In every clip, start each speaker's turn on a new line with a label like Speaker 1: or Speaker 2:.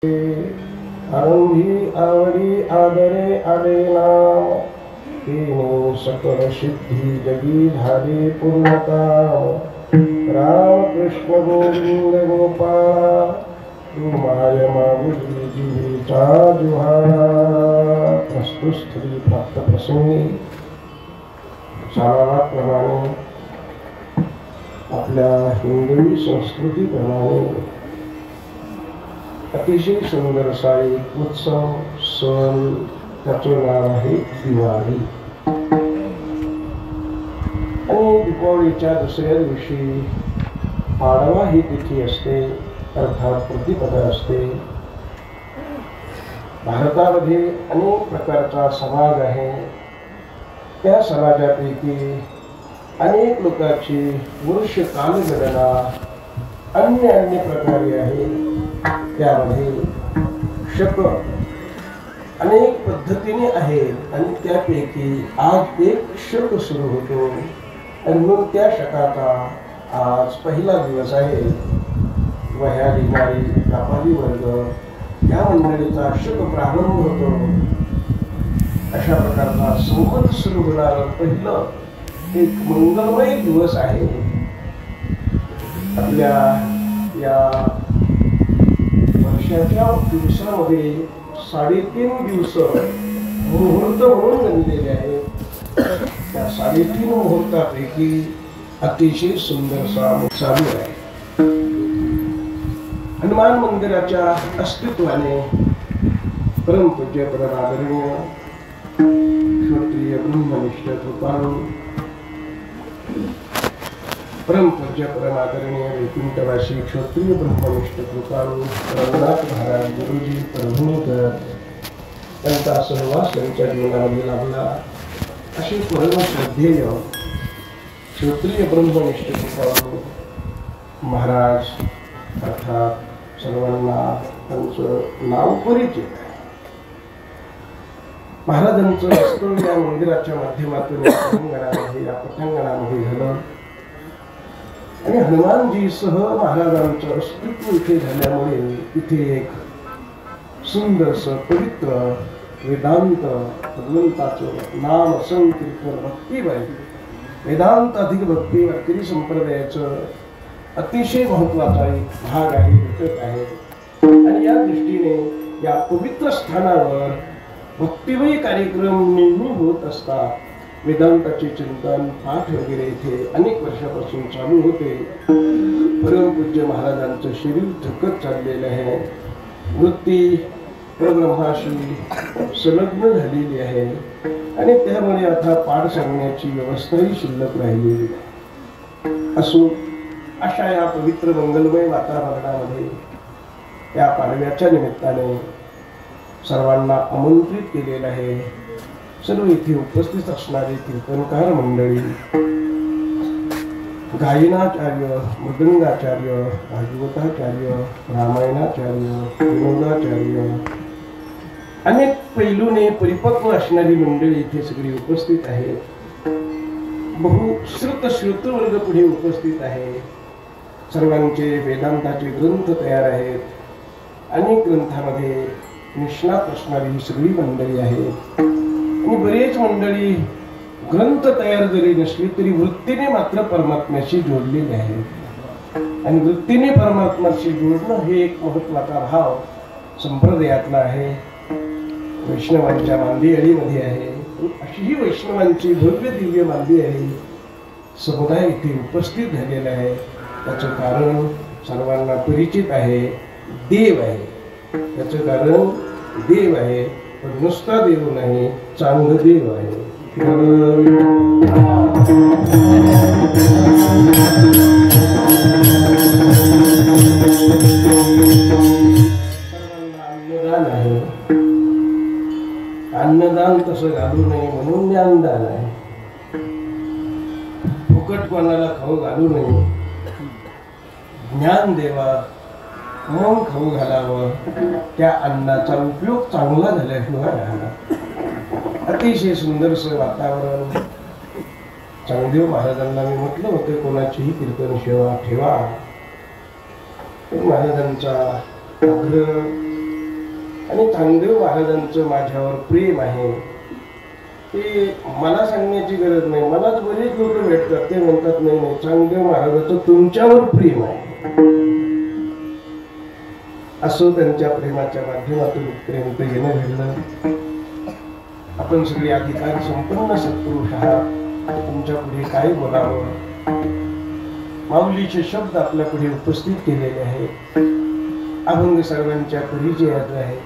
Speaker 1: आरंभी आवडी आदरे आले नाम तिने सकल सिद्धी जगी झाली पूर्णता। राम कृष्ण गोविंद गोपाळा तू माय माऊली जीवीचा जुहाळा। प्रस्तुत स्त्री प्राप्त प्रसंगी शाळाप्रमाणे आपल्या हिंदवी संस्कृतीप्रमाणे अतिशय सुंदर असा एक उत्सव सण, त्याचे नाव आहे दिवाळी। आणि दीपावलीच्या दुसऱ्या दिवशी पाडवा ही तिथी असते, अर्थात प्रतिपदा असते। भारतामध्ये अनेक प्रकारचा समाज आहे, त्या समाजापैकी अनेक लोकांची वर्ष कालगणना अन्य प्रकारे आहे। त्यामध्ये शक अनेक पद्धतीने आहेत आणि त्यापैकी आज एक शक सुरू होतो आणि मग त्या शकाचा आज पहिला दिवस आहे। वह्या लिहिणारी व्यापारी वर्ग या मंडळीचा शक प्रारंभ होतो। अशा प्रकारचा संवत सुरू होणारा पहिलं एक मंगलमय दिवस आहे। आपल्या या वर्षाच्या दिवसामध्ये 3.5 दिवस मुहूर्त म्हणून गणलेले आहेत। त्या 3.5 मुहूर्तापैकी अतिशय सुंदर चालू आहे। हनुमान मंदिराच्या अस्तित्वाने परमपूज्य परमादरणीय क्षत्रिय ब्रह्मनिष्ठ कृपाळू परमपूज्य परमादरणीय वैकुंठवासी क्षत्रिय ब्रह्मनिष्ठ कृपाळू रघुनाथ महाराज गुरुजी परभणीकर त्यांचा सहवास त्यांच्या जीवनामध्ये लाभला। अशी परम श्रद्धेय क्षत्रिय ब्रह्मनिष्ठ कृपाळू महाराज अर्थात सर्वांना त्यांचं नाव परिचित आहे। महाराजांचं वास्तव या मंदिराच्या माध्यमातून या पटांगणामध्ये झालं आणि हनुमानजी सह महाराजांचं अस्तित्व इथे झाल्यामुळे इथे एक सुंदरसं पवित्र वेदांत भगवंताचं नाम संकीर्तन भक्तिबाई वेदांत अधिक भक्ती वारकरी संप्रदायाचं अतिशय महत्त्वाचा एक भाग आहे, घटक आहे। आणि या दृष्टीने या पवित्र स्थानावर भक्तिमय कार्यक्रम नेहमी होत असतात। वेदांताचे चिंतन पाठ वगैरे इथे अनेक वर्षापासून चालू होते। परमपूज्य महाराजांचं शरीर थकत चाललेलं आहे, वृत्ती परब्रह्माशी संलग्न झालेली आहे आणि त्यामुळे आता पाठ सांगण्याची व्यवस्थाही शिल्लक राहिलेली असो। अशा या पवित्र मंगलमय वातावरणामध्ये या पाडव्याच्या निमित्ताने सर्वांना आमंत्रित केलेलं आहे। सर्व इथे उपस्थित असणारे कीर्तनकार मंडळी, गायनाचार्य, मृदंगाचार्य, भागवताचार्य, रामायणाचार्य, विनोदाचार्य, अनेक पैलूने परिपक्व असणारी मंडळी इथे सगळी उपस्थित आहेत। श्रुत वर्ग पुढे उपस्थित आहे। सर्वांचे वेदांताचे ग्रंथ तयार आहेत। अनेक ग्रंथामध्ये निष्णात असणारी ही सगळी मंडळी आहेत आणि बरेच मंडळी ग्रंथ तयार जरी नसली तरी वृत्तीने मात्र परमात्म्याशी जोडलेले आहेत आणि वृत्तीने परमात्म्याशी जोडणं हे एक महत्त्वाचा भाव संप्रदायातला आहे, वैष्णवांच्या मांदियाळीमध्ये आहे। अशी ही वैष्णवांची भव्य दिव्य मांदियाळी समुदाय इथे उपस्थित झालेला आहे। त्याचं कारण सर्वांना परिचित आहे, देव आहे। त्याचं कारण देव आहे, पण नुसता देव नाही, चांगलं देव आहे। सर्वांना अन्नदान आहे, अन्नदान तसं घालू नये म्हणून ज्ञानदान आहे। फुकट कोणाला खाऊ घालू नये, ज्ञान देवा मग खाऊ घालावं, त्या अन्नाचा उपयोग चांगला झाल्याशिवाय राहणार। अतिशय सुंदरसं वातावरण। चांगदेव महाराजांना मी म्हटलं होतं कोणाचीही कीर्तन सेवा ठेवा, महाराजांचा आग्रह आणि चांगदेव महाराजांचं माझ्यावर प्रेम आहे ते मला सांगण्याची गरज नाही. मलाच बरेच लोक भेटतात, ते म्हणतात नाही नाही चांगदेव महाराजांचं तुमच्यावर प्रेम आहे. असो त्यांच्या प्रेमाच्या माध्यमातून इथपर्यंत येणं घडलं. आपण सगळे अधिकार संपन्न सत्पुरुष आहात. तुमच्या पुढे काय बोलावं, माऊलीचे शब्द आपल्या पुढे उपस्थित केलेले आहेत. अभंग सर्वांच्या परिचयाचा आहे.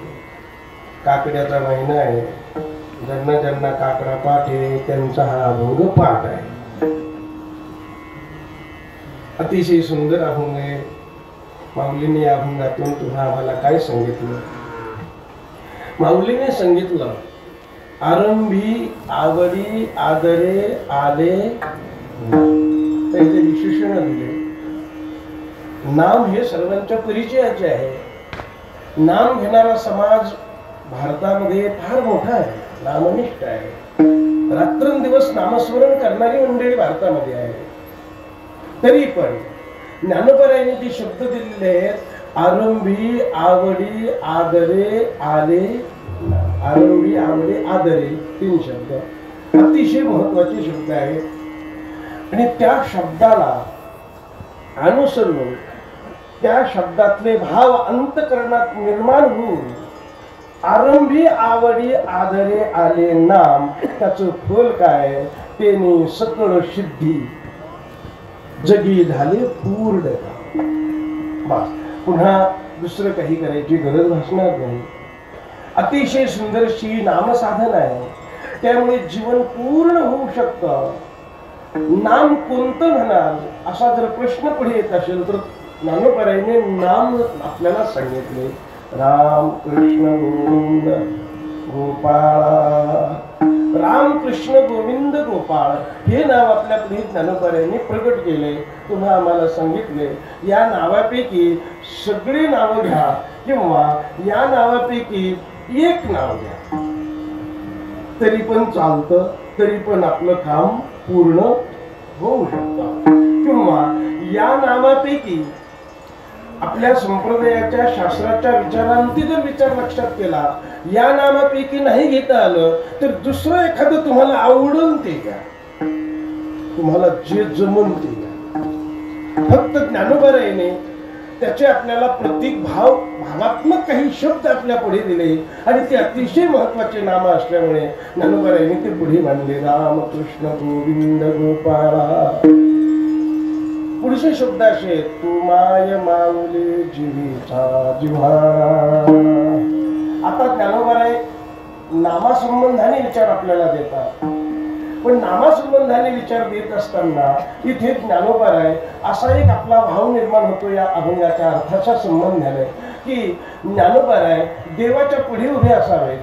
Speaker 1: काकड्याचा महिना आहे. ज्यांना ज्यांना काकडा पाठ आहे त्यांचा हा अभंग पाठ आहे. अतिशय सुंदर अभंग आहे. माऊलीने या अभंगातून तुम्हा आम्हाला काय सांगितलं? माऊलीने सांगितलं आरंभी आवडी आदरे आले. पहिले विशेषण दिले. नाम हे सर्वांच्या परिचयाचे आहे. नाम घेणारा समाज भारतामध्ये फार मोठा आहे, नामनिष्ठ आहे. रात्रंदिवस नामस्मरण करणारी मंडळी भारतामध्ये आहे. तरी पण ज्ञानोबरायांनी जे शब्द दिलेले आहेत आरंभी आवडी आदरे आले. आरंभी आवडी आदरे 3 शब्द अतिशय महत्वाचे शब्द आहेत. आणि त्या शब्दाला अनुसरून त्या शब्दातले भाव अंतःकरणात निर्माण होऊन आरंभी आवडी आदरे आले नाम, त्याचं फल काय? तेने सकळ सिद्धी जगी झाले पूर्ण. बस पुन्हा दुसरं काही करायची गरज भासणार नाही. अतिशय सुंदरशी नामसाधन आहे. त्यामुळे जीवन पूर्ण होऊ शकतं. नाम कोणतं म्हणाल असा जर प्रश्न पुढे येत असेल तर ज्ञानोबरायांनी नाम आपल्याला सांगितले. राम कृष्ण गोविंद गोपाळ. राम कृष्ण गोविंद गोपाळ हे नाव आपल्या पुढे ज्ञानोबरायांनी प्रकट केले. तुम्हा आम्हाला सांगितले या नावापैकी सगळी नावं घ्या किंवा या नावापैकी एक नाव घ्या तरी पण चालतं, तरी पण आपलं काम पूर्ण होऊ शकतं. किंवा या नावापैकी आपल्या संप्रदायाच्या शास्त्राच्या विचारांती जर विचार लक्षात केला, या नामापैकी नाही घेता आलं तर दुसरं एखादं तुम्हाला आवडून ते घ्या. तुम्हाला जे जमून ते घ्या. फक्त ज्ञानोबरायाने त्याचे आपल्याला प्रतीक भावात्मक काही शब्द आपल्या पुढे दिले आणि ते अतिशय महत्वाचे नाम असल्यामुळे ज्ञानोबरायाने ते पुढे मांडले. राम कृष्ण गोविंद गोपाळ. पुढचे शब्द असे तू माय माऊली जीवीचा जिव्हाळा. आता ज्ञानोबराय नामासंबंधाने विचार आपल्याला देतात. पण नामासंबंधाने विचार देत असताना इथे ज्ञानोबराय असा एक आपला भाव निर्माण होतो या अभंगाच्या अर्थाच्या संबंधाने की ज्ञानोबराय देवाच्या पुढे उभे असावे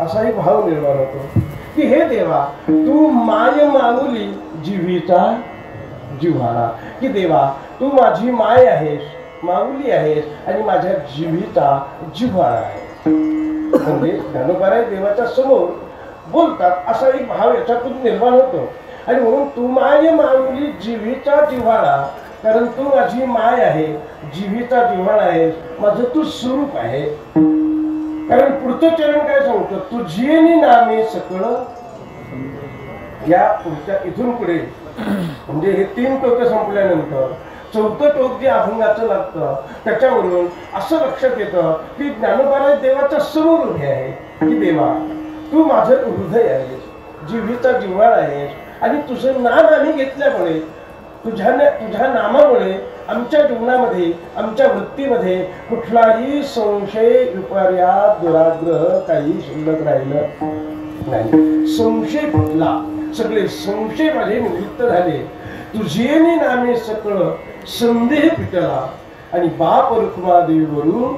Speaker 1: असा एक भाव निर्माण होतो की हे देवा तू माय माऊली जीवीचा जिव्हाळा. की देवा तू माझी माय आहेस, माऊली आहेस आणि माझ्या जीवीचा जिव्हाळा आहे. म्हणजे ज्ञानोबराय देवाच्या समोर बोलतात असा एक भाव याच्यातून निर्माण होतो. आणि म्हणून तू माय माऊली जीवीचा जिव्हाळा, कारण तू माझी माय आहे, जीवीचा जिव्हाळा आहे, माझं तू स्वरूप आहे. कारण पुढचं चरण काय सांगतो? तुझी नामे सकळ. या पुढच्या इथून पुढे म्हणजे हे 3 टोक संपल्यानंतर 4थं टोक जे अभंगाचं लागतं त्याच्यावरून असं लक्षात येतं की ज्ञानोबराय देवाच्या समोर उभे आहे की देवा तू माझं हृदय आहेस, जीवीचा जिव्हाळा आहेस आणि तुझं नाम आम्ही घेतल्यामुळे तुझ्या नामामुळे आमच्या जीवनामध्ये आमच्या वृत्तीमध्ये कुठलाही संशय विपर्यास दुराग्रह काही शिल्लक राहिलं नाही. संशय फुटला, सगळे संशय माझे निवृत्त झाले. तुझे नामे सकळ संदेह पिटला आणि बाप रुक्मादेवीवरून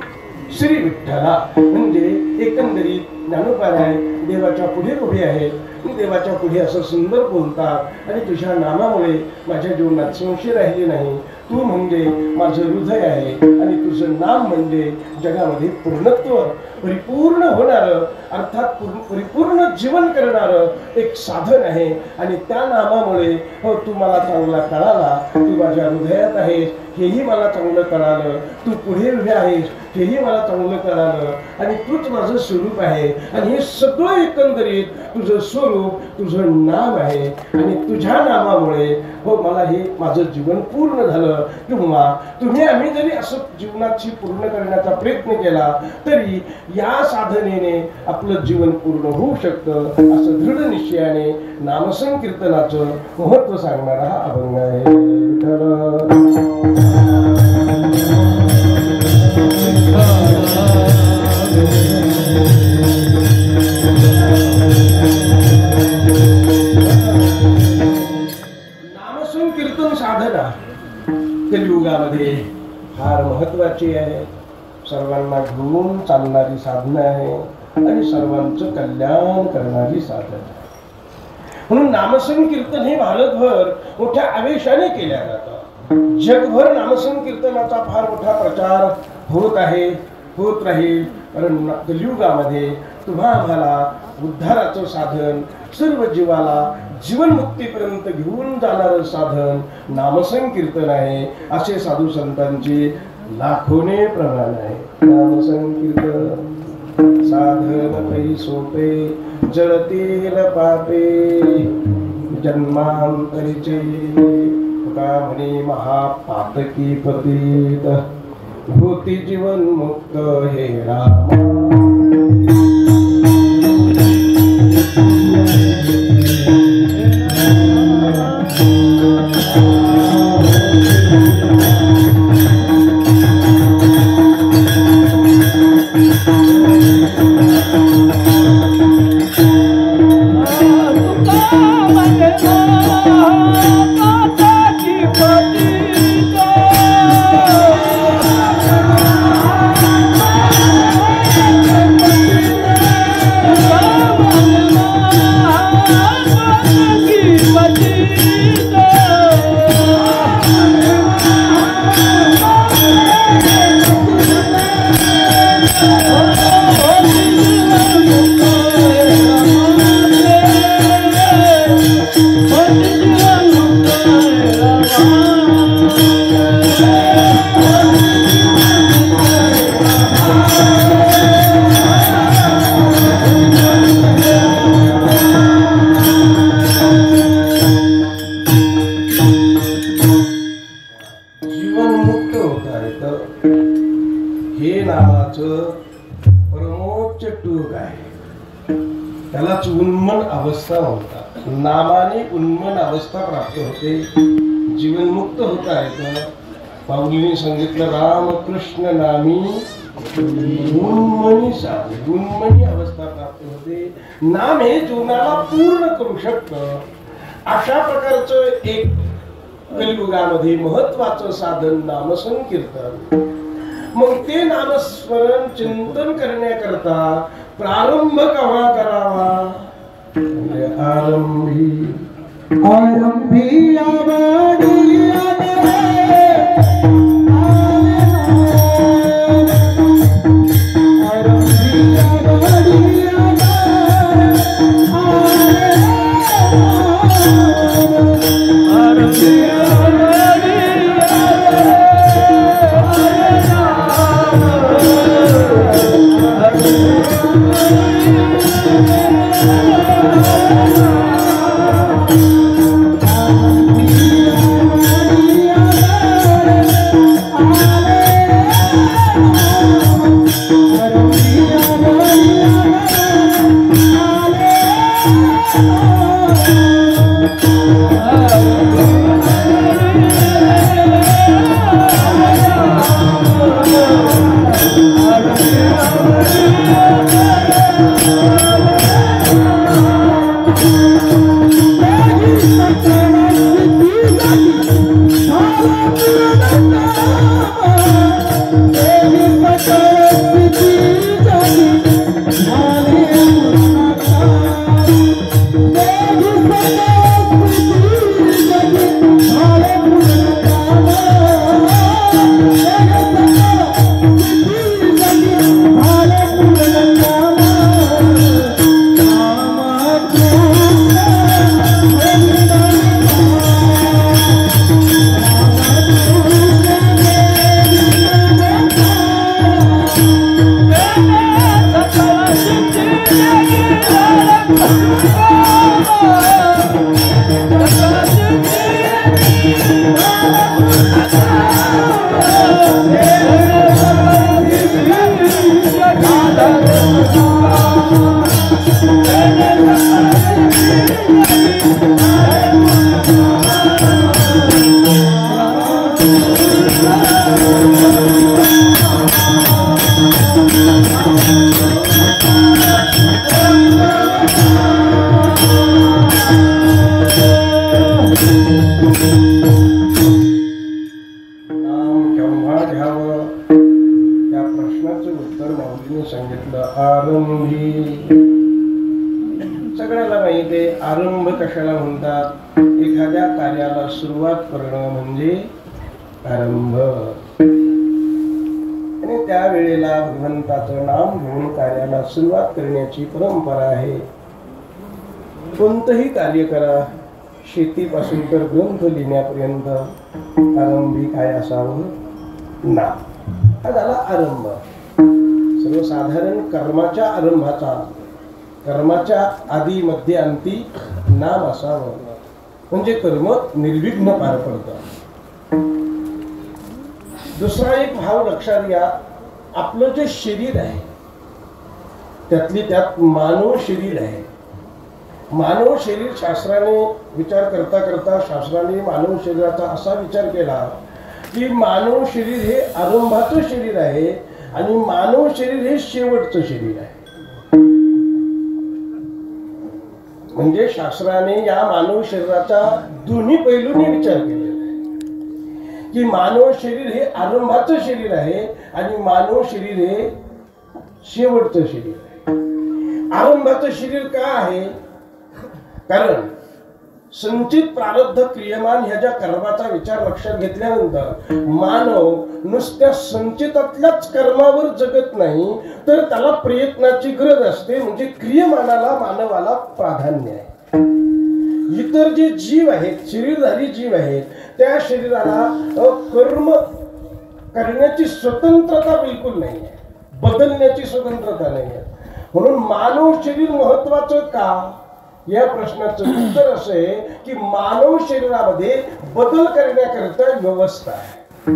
Speaker 1: श्री विठ्ठला. म्हणजे एकंदरीत ज्ञानोबराय देवाच्या पुढे उभे आहेत. देवाच्या पुढे असं सुंदर बोलतात आणि तुझ्या नामामुळे माझ्या जीवनात संशय राहिले नाही, तू म्हणजे माझं हृदय आहे आणि तुझं नाम म्हणजे जगामध्ये पूर्णत्व परिपूर्ण होणारं अर्थात परिपूर्ण जीवन करणारं एक साधन आहे आणि त्या नामामुळे हो तू मला चांगला कळाला, तू माझ्या हृदयात आहेस हेही मला चांगलं कळालं, तू पुढे उभे आहेस हेही मला चांगलं कळालं आणि तूच माझं स्वरूप आहे आणि हे सगळं एकंदरीत तुझं स्वरूप तुझं नाम आहे आणि तुझ्या नामामुळे हो मला हे माझं जीवन पूर्ण झालं किंवा आम्ही जरी असं जीवनाची पूर्ण करण्याचा प्रयत्न केला तरी या साधनेने आपलं जीवन पूर्ण होऊ शकतं असं दृढ निश्चयाने नामसंकीर्तनाचं महत्त्व सांगणारा हा अभंग आहे. नामसंकीर्तन साधना कलियुगामध्ये फार महत्वाची आहे, सर्वांना घेऊन चालणारी साधना आहे आणि सर्वांचं कल्याण करणारी साधना आहे. म्हणून नामसंकीर्तन हे भारतभर मोठ्या आवेशाने केल्या जातं. जगभर नामसंकीर्तनाचा फार मोठा प्रचार होत आहे, होत राहील. कारण कलियुगामध्ये तुम्हा आम्हाला उद्धाराचं साधन, सर्व जीवाला जीवनमुक्तीपर्यंत घेऊन जाणारं साधन नामसंकीर्तन आहे असे साधू संतांची लाखोने प्रमाण आहे. नामसंकीर्तन साधन पै सोपे जळतील पापे जन्मांतरीचे तुका म्हणे महापातकी पतित भूती जीवन मुक्त हे रामा. हे नामाचं परमोच्च टूक आहे, त्यालाच उन्मन अवस्था म्हणतात. नामाने उन्मन अवस्था प्राप्त होते, जीवनमुक्त होता येतं. पाऊलीने सांगितलं रामकृष्ण नामी उन्मनी साधे, उन्मनी अवस्था प्राप्त होते. नाम हे जीवनाला पूर्ण करू शकतं. अशा प्रकारचं एक कलियुगामध्ये महत्वाचं साधन नामसंकीर्तन. मग ते नामस्मरण चिंतन करण्याकरता प्रारंभ केव्हा करावा? आरंभी आरंभी आवडी केव्हा घ्यावं या प्रश्नाचं उत्तर माऊलीने सांगितलं आरंभी. सगळ्याला माहिती आहे आरंभ कशाला म्हणतात. एखाद्या कार्याला सुरुवात करणं म्हणजे आरंभ. आणि त्यावेळेला भगवंताचं नाम घेऊन कार्याला सुरुवात करण्याची परंपरा आहे. कोणतंही कार्य करा, शेतीपासून तर ग्रंथ लिहिण्यापर्यंत आरंभी काय असावं? नाम. हा झाला आरंभ. सर्वसाधारण कर्माच्या आरंभाचा, कर्माच्या आधी मध्य अंती नाम असावं, म्हणजे कर्म निर्विघ्न पार पडतं. दुसरा एक भाव लक्षात घ्या. आपलं जे शरीर आहे त्यातली त्यात मानव शरीर आहे. मानव शरीर शास्त्राने विचार करता करता शास्त्राने मानव शरीराचा असा विचार केला की मानव शरीर हे आरंभाचं शरीर आहे आणि मानव शरीर हे शेवटचं शरीर आहे. म्हणजे शास्त्राने या मानव शरीराचा दोन्ही पैलूंनी विचार केलेला आहे की मानव शरीर हे आरंभाचं शरीर आहे आणि मानव शरीर हे शेवटचं शरीर आहे. आरंभाचं शरीर का आहे? कारण संचित प्रारब्ध क्रियमान ह्या कर्माचा विचार लक्षात घेतल्यानंतर मानव नुसत्या संचितातल्याच कर्मावर जगत नाही, तर त्याला प्रयत्नाची गरज असते. म्हणजे क्रियमानाला मानवाला प्राधान्य आहे. इतर जे जीव आहेत, शरीरधारी जीव आहेत, त्या शरीराला कर्म करण्याची स्वतंत्रता बिलकुल नाही आहे, बदलण्याची स्वतंत्रता नाही आहे. म्हणून मानव शरीर महत्वाचं का या प्रश्नाचं उत्तर असं आहे की मानव शरीरामध्ये बदल करण्याकरिता व्यवस्था आहे.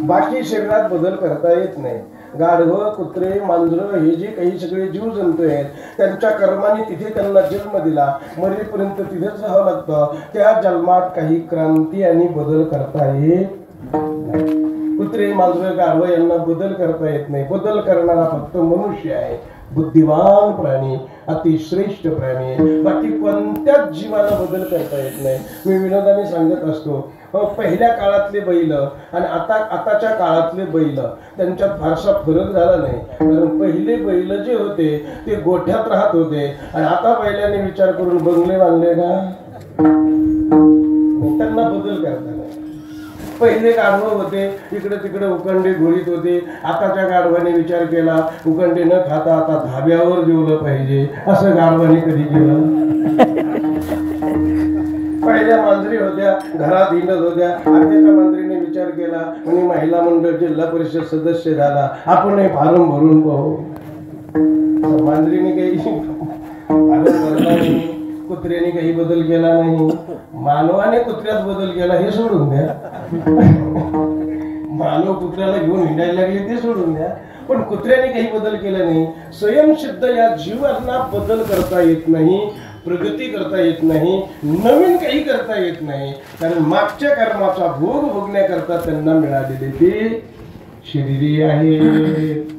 Speaker 1: बाकी शरीरात बदल करता येत नाही. गाढवं, कुत्रे, मांजरं हे जे काही सगळे जीवजंतू आहेत त्यांच्या कर्माने तिथे त्यांना जन्म दिला, मरेपर्यंत तिथेच राहावं लागतं. त्या जन्मात काही क्रांती आणि बदल करता येत नाही. कुत्रे, मांजरं, गाढवं यांना बदल करता येत नाही. बदल करणारा फक्त मनुष्य आहे, बुद्धिवान प्राणी, अतिश्रेष्ठ प्राणी. बाकी कोणत्याच जीवाला बदल करता येत नाही. मी विनोदाने सांगत असतो, पहिल्या काळातले बैल आणि आताच्या काळातले बैल त्यांच्यात फारसा फरक झाला नाही. कारण पहिले बैल जे होते ते गोठ्यात राहत होते आणि आता बैलाने विचार करून बंगले बांधले का, त्यांना बदल करता नाही. पहिले गाढव होते इकडे तिकडे उकंडे घोळीत होते. आताच्या गाढवाने विचार केला उकंडे न खाता आता धाब्यावर जेवलं पाहिजे. असं गाढवाने कधी केलं? पहिल्या मांजरी होत्या घरात हिंडत होत्या. आताच्या मांजरीने विचार केला आणि महिला मंडळ जिल्हा परिषद सदस्य झाला, आपणही फॉर्म भरून पाहू. मांजरीने काही फॉर्म भरला नाही, कुत्र्याने काही बदल केला नाही. मानवाने कुत्र्यात बदल केला हे सोडून द्या. मानव कुत्र्याला घेऊन हिंडायला लागले ते सोडून द्या, पण कुत्र्याने काही बदल केला नाही. स्वयंसिद्ध या जीवांना बदल करता येत नाही, प्रगती करता येत नाही, नवीन काही करता येत नाही. कारण मागच्या कर्माचा भोग भोगण्याकरता त्यांना मिळालेले ते शरीरी आहे.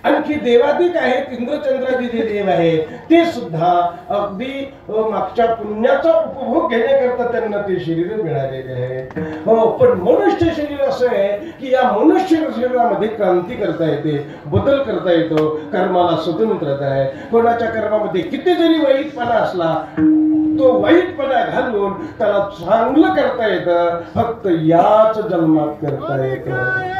Speaker 1: आणखी देवादिक आहेत, इंद्रचंद्रादी जे देव आहेत ते सुद्धा अगदी मागच्या पुण्याचा उपभोग घेण्याकरता त्यांना ते शरीर मिळालेले आहे. पण मनुष्य शरीर असं आहे की या मनुष्य शरीरामध्ये क्रांती करता येते, बदल करता येतो, कर्माला स्वतंत्रता आहे. कोणाच्या कर्मामध्ये किती जरी वाईटपणा असला तो वाईटपणा घालून त्याला चांगलं करता येतं, फक्त याच जन्मात करता येतं.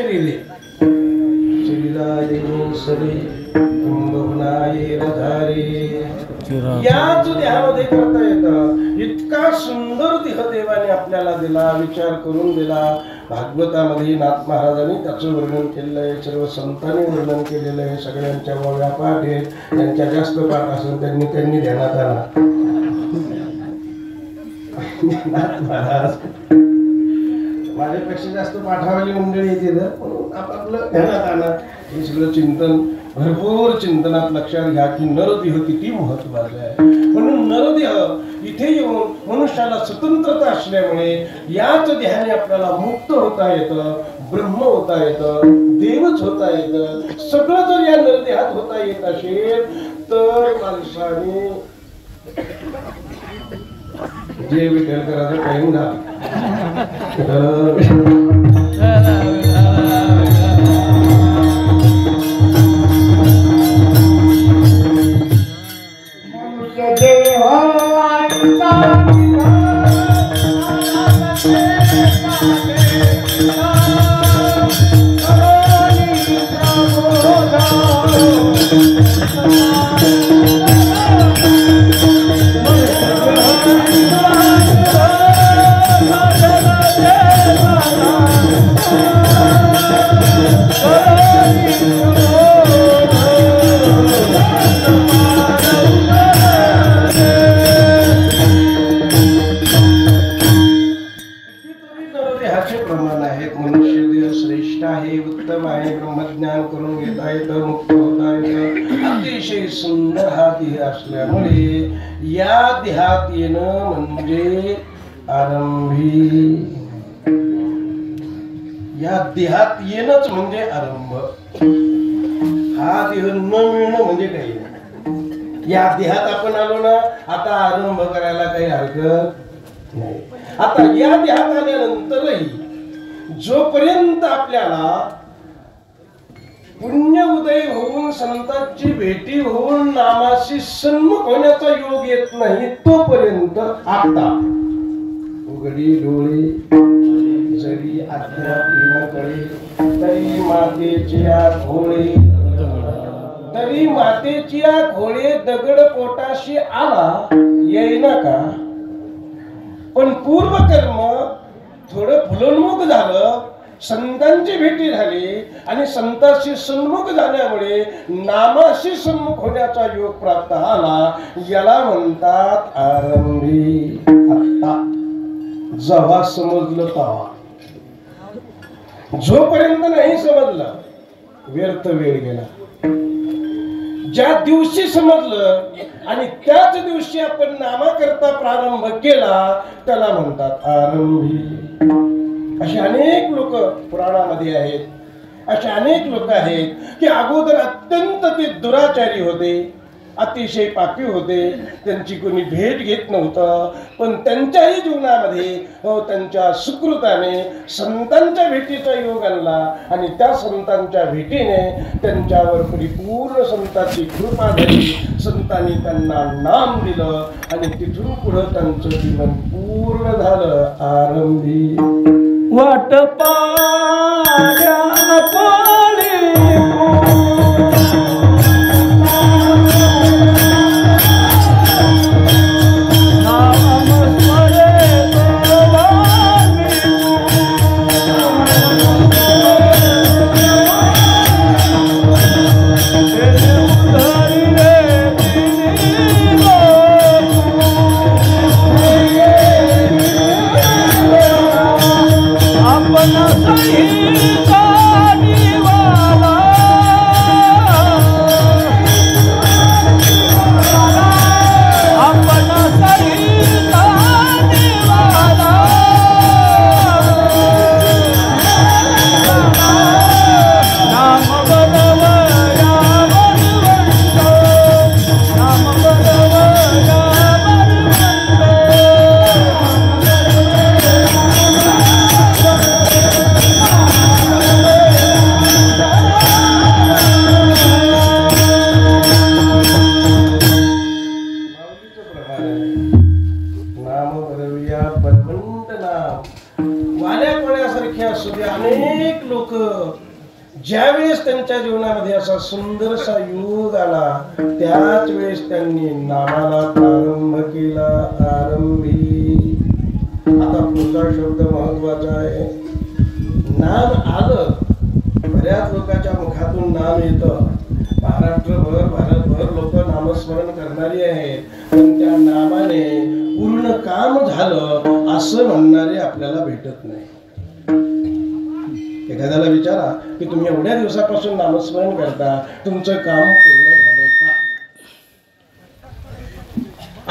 Speaker 1: शरीरे शरीराये सरे कुंभवनाये रधारे याच देहामध्ये करता येतं. इतका सुंदर देह देवाने आपल्याला दिला, विचार करून दिला. भागवतामध्ये नाथ महाराजांनी त्याचं वर्णन केलेलं आहे, सर्व संतांनी वर्णन केलेलं आहे. सगळ्यांच्या वळ्या पाठ आहेत, त्यांच्या जास्त पाठ असेल त्यांनी ध्यानात आणा. नाथ महाराज माझ्यापेक्षा जास्त पाठावाली मंडळी येते म्हणून आपापलं ध्यानात आणा. हे सगळं चिंतन भरपूर चिंतनात लक्षात घ्या की नरदेह किती महत्वाचा आहे. म्हणून नरदेह इथे येऊन मनुष्याला स्वतंत्रता असल्यामुळे याच देहाने आपल्याला मुक्त होता येतं, ब्रह्म होता येतं, देवच होता येतं. सगळं जर या नरदेहात होता येत असेल तर माणसाने जे विठ्ठल करायचं टाइम झाला. उत्तम आहे. ब्रह्मज्ञान करून घेता येतं, मुक्त होता येतं. अतिशय सुंदर हा देह असल्यामुळे या देहात येणं म्हणजे आरंभी. या देहात येणंच म्हणजे आरंभ. हा देह न मिळणं म्हणजे काही नाही. या देहात आपण आलो ना, आता आरंभ करायला काही हरकत नाही. आता या देहात आल्यानंतरही जोपर्यंत आपल्याला पुण्य उदय होऊन संतांची भेटी होऊन नामाशी सन्मुख होण्याचा योग येत नाही तोपर्यंत आता उघडी डोळे जरी अज्ञात येणं कळे तरी मातेची घोळे, तरी मातेची घोळे दगड पोटाशी आला येईना का. पण पूर्वकर्म थोडं फुलोन्मुख झालं, संतांची भेटी झाली आणि संतांशी सन्मुख झाल्यामुळे नामाशी सन्मुख होण्याचा योग प्राप्त झाला. याला म्हणतात आरंभी. आता जेव्हा समजलं तेव्हा, जोपर्यंत नाही समजलं व्यर्थ वेळ गेला. ज्या दिवशी समजलं आणि त्याच दिवशी आपण नामाकरता प्रारंभ केला त्याला म्हणतात आरंभी. असे अनेक लोक पुराणामध्ये आहेत. असे अनेक लोक आहेत की अगोदर अत्यंत ते दुराचारी होते, अतिशय पापी होते, त्यांची कोणी भेट घेत नव्हतं. पण त्यांच्याही जीवनामध्ये त्यांच्या सुकृताने संतांच्या भेटीचा योग आणला आणि त्या संतांच्या भेटीने त्यांच्यावर परिपूर्ण संतांची कृपा झाली. संतांनी त्यांना नाम दिलं आणि तिथून पुढं त्यांचं जीवन पूर्ण झालं आरंभी.
Speaker 2: वाट पाड्या आपण
Speaker 1: ज्यावेळेस त्यांच्या जीवनामध्ये असा सुंदरसा योग आला त्याच वेळेस त्यांनी नामाला प्रारंभ केला. आरंभी. आता पुढचा शब्द महत्वाचा आहे. नाम आलं, बऱ्याच लोकांच्या मुखातून नाम येतं. महाराष्ट्रभर भारतभर लोक नामस्मरण करणारी आहेत, पण त्या नामाने पूर्ण काम झालं असं म्हणणारे आपल्याला भेटत नाही. एखाद्याला विचारा की तुम्ही एवढ्या दिवसापासून नामस्मरण करता, तुमचं काम पूर्ण झालं का?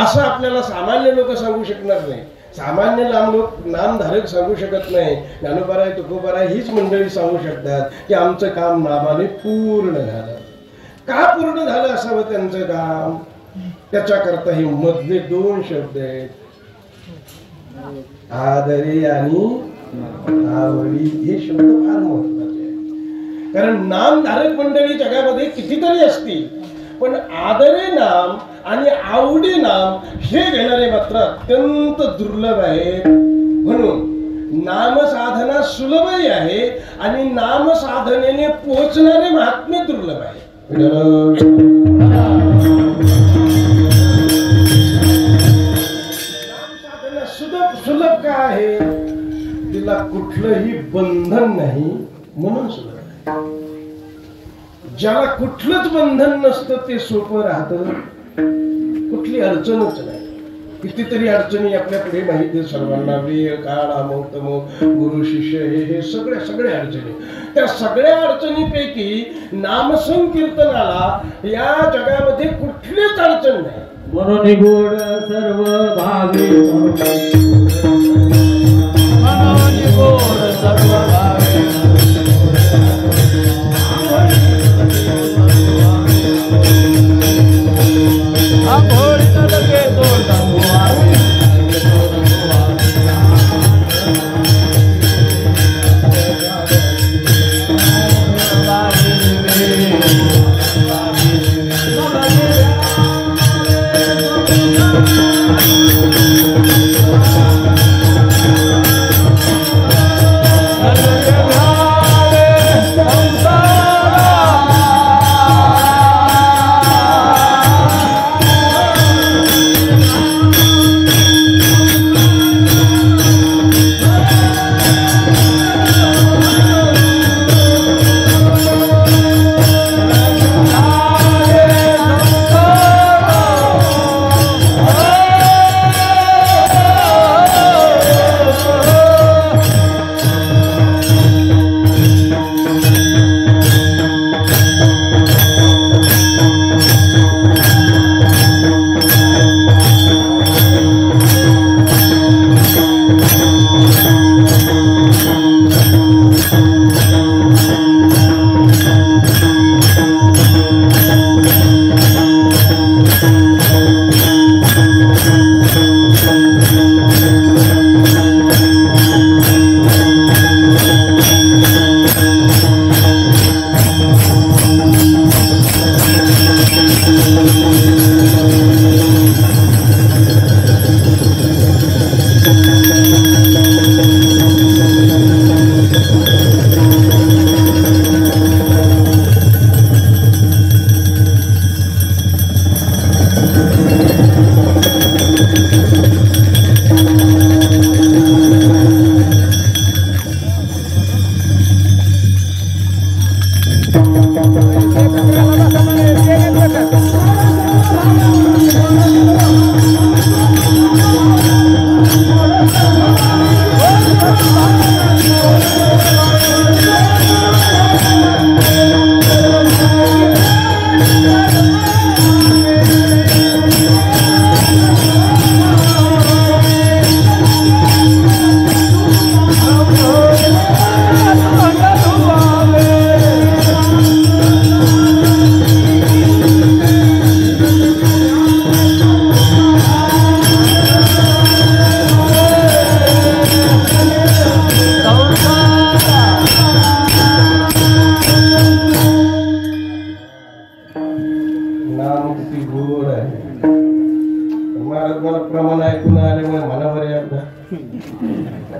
Speaker 1: असं आपल्याला सामान्य लोक सांगू शकणार नाही. सामान्य नामधारक सांगू शकत नाही. ज्ञानोबाराय तुकोबाराय हीच मंडळी सांगू शकतात की आमचं काम नामाने पूर्ण झालं. का पूर्ण झालं असावं त्यांचं काम? त्याच्याकरता हे मधले 2 शब्द आहेत, आदरे आणि आवडी. हे शब्द फार महत्वाचे आहेत. कारण नामधारक मंडळी जगामध्ये कितीतरी असतील, पण आदरे नाम आणि आवडी नाम हे घेणारे मात्र अत्यंत दुर्लभ आहेत. म्हणून नामसाधना सुलभही आहे आणि नामसाधनेने पोचणारे महात्म्य दुर्लभ आहे. नामसाधना सुलभ का आहे? तिला कुठलंही बंधन नाही म्हणून सुलभ आहे. ज्याला कुठलंच बंधन नसतं ते सोपं राहतं. कुठली अडचणच नाही. कितीतरी अडचणी आपल्या पुढे माहिती आहे सर्वांना. वेळ, काळ, अमुक तमुक, गुरु शिष्य, हे सगळ्या अडचणी. त्या सगळ्या अडचणीपैकी नामसंकीर्तनाला या जगामध्ये कुठलीच अडचण नाही.
Speaker 2: म्हणून गोड सर्व भावे, म्हणून गोड सर्व भावे,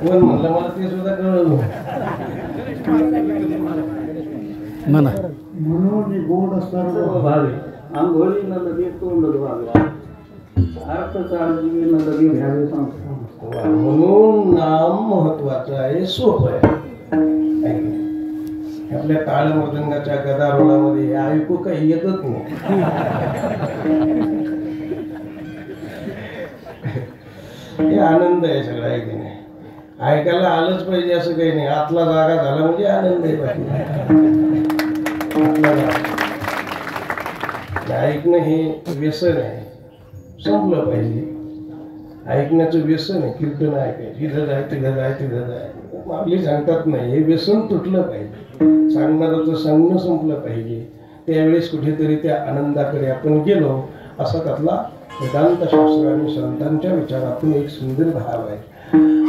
Speaker 1: म्हणलं मला ते सुद्धा कळलं.
Speaker 2: म्हणा
Speaker 3: म्हणून गोड सर्व भावे आंघोळी न लगे तोंड धुवावे अर्थ चालवी न लगे घ्यावे संस्कार.
Speaker 1: म्हणून नाम महत्वाचं आहे, सोपं आहे. आपल्या टाळ मृदंगाच्या गदारोळामध्ये ऐकू काही येतच नाही. हे आनंद आहे सगळा, आहे की नाही? ऐकायला आलंच पाहिजे असं काही नाही. आतला जागा झाला म्हणजे आनंद आहे. बाकी आतला जागा ऐकणं हे व्यसन आहे, संपलं पाहिजे. ऐकण्याचं व्यसन आहे, कीर्तन ऐकायचं, इथं जाय तिथं जाय तिथं जाय. आपली सांगतात नाही, हे व्यसन तुटलं पाहिजे. सांगणाराचं सांगणं संपलं पाहिजे. त्यावेळेस कुठेतरी त्या आनंदाकडे आपण गेलो, असा त्यातला वेदांत शास्त्र आणि संतांच्या विचारातून एक सुंदर भाव आहे.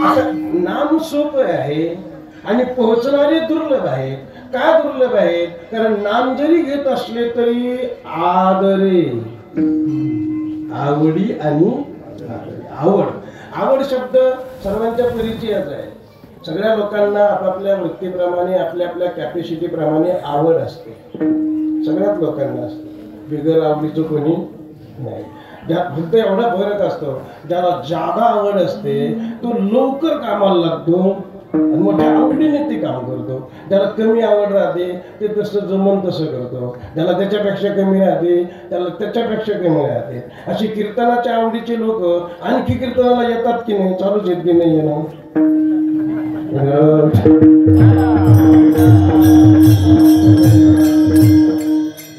Speaker 1: असं नाम सोपं आहे आणि पोहोचणारे दुर्लभ आहे. का दुर्लभ आहे? कारण नाम जरी घेत असले तरी आदरे, आवडी आणि आवड. आवड शब्द सर्वांच्या परिचयाचा आहे. सगळ्या लोकांना आपापल्या वृत्तीप्रमाणे, आपल्या आपल्या कॅपॅसिटीप्रमाणे आवड असते. सगळ्याच लोकांना असते. बिगर आवडीचं कोणी नाही. ज्यात फक्त एवढा फरक असतो, ज्याला जादा आवड असते तो लवकर कामाला लागतो आणि मोठ्या आवडीने ते काम करतो. ज्याला कमी आवड राहते ते तसं जमन तसं करतो. ज्याला त्याच्यापेक्षा कमी राहते त्याला त्याच्यापेक्षा कमी राहते. अशी कीर्तनाच्या आवडीचे लोक आणखी कीर्तनाला येतात की नाही, चालूच येत की नाही येणं.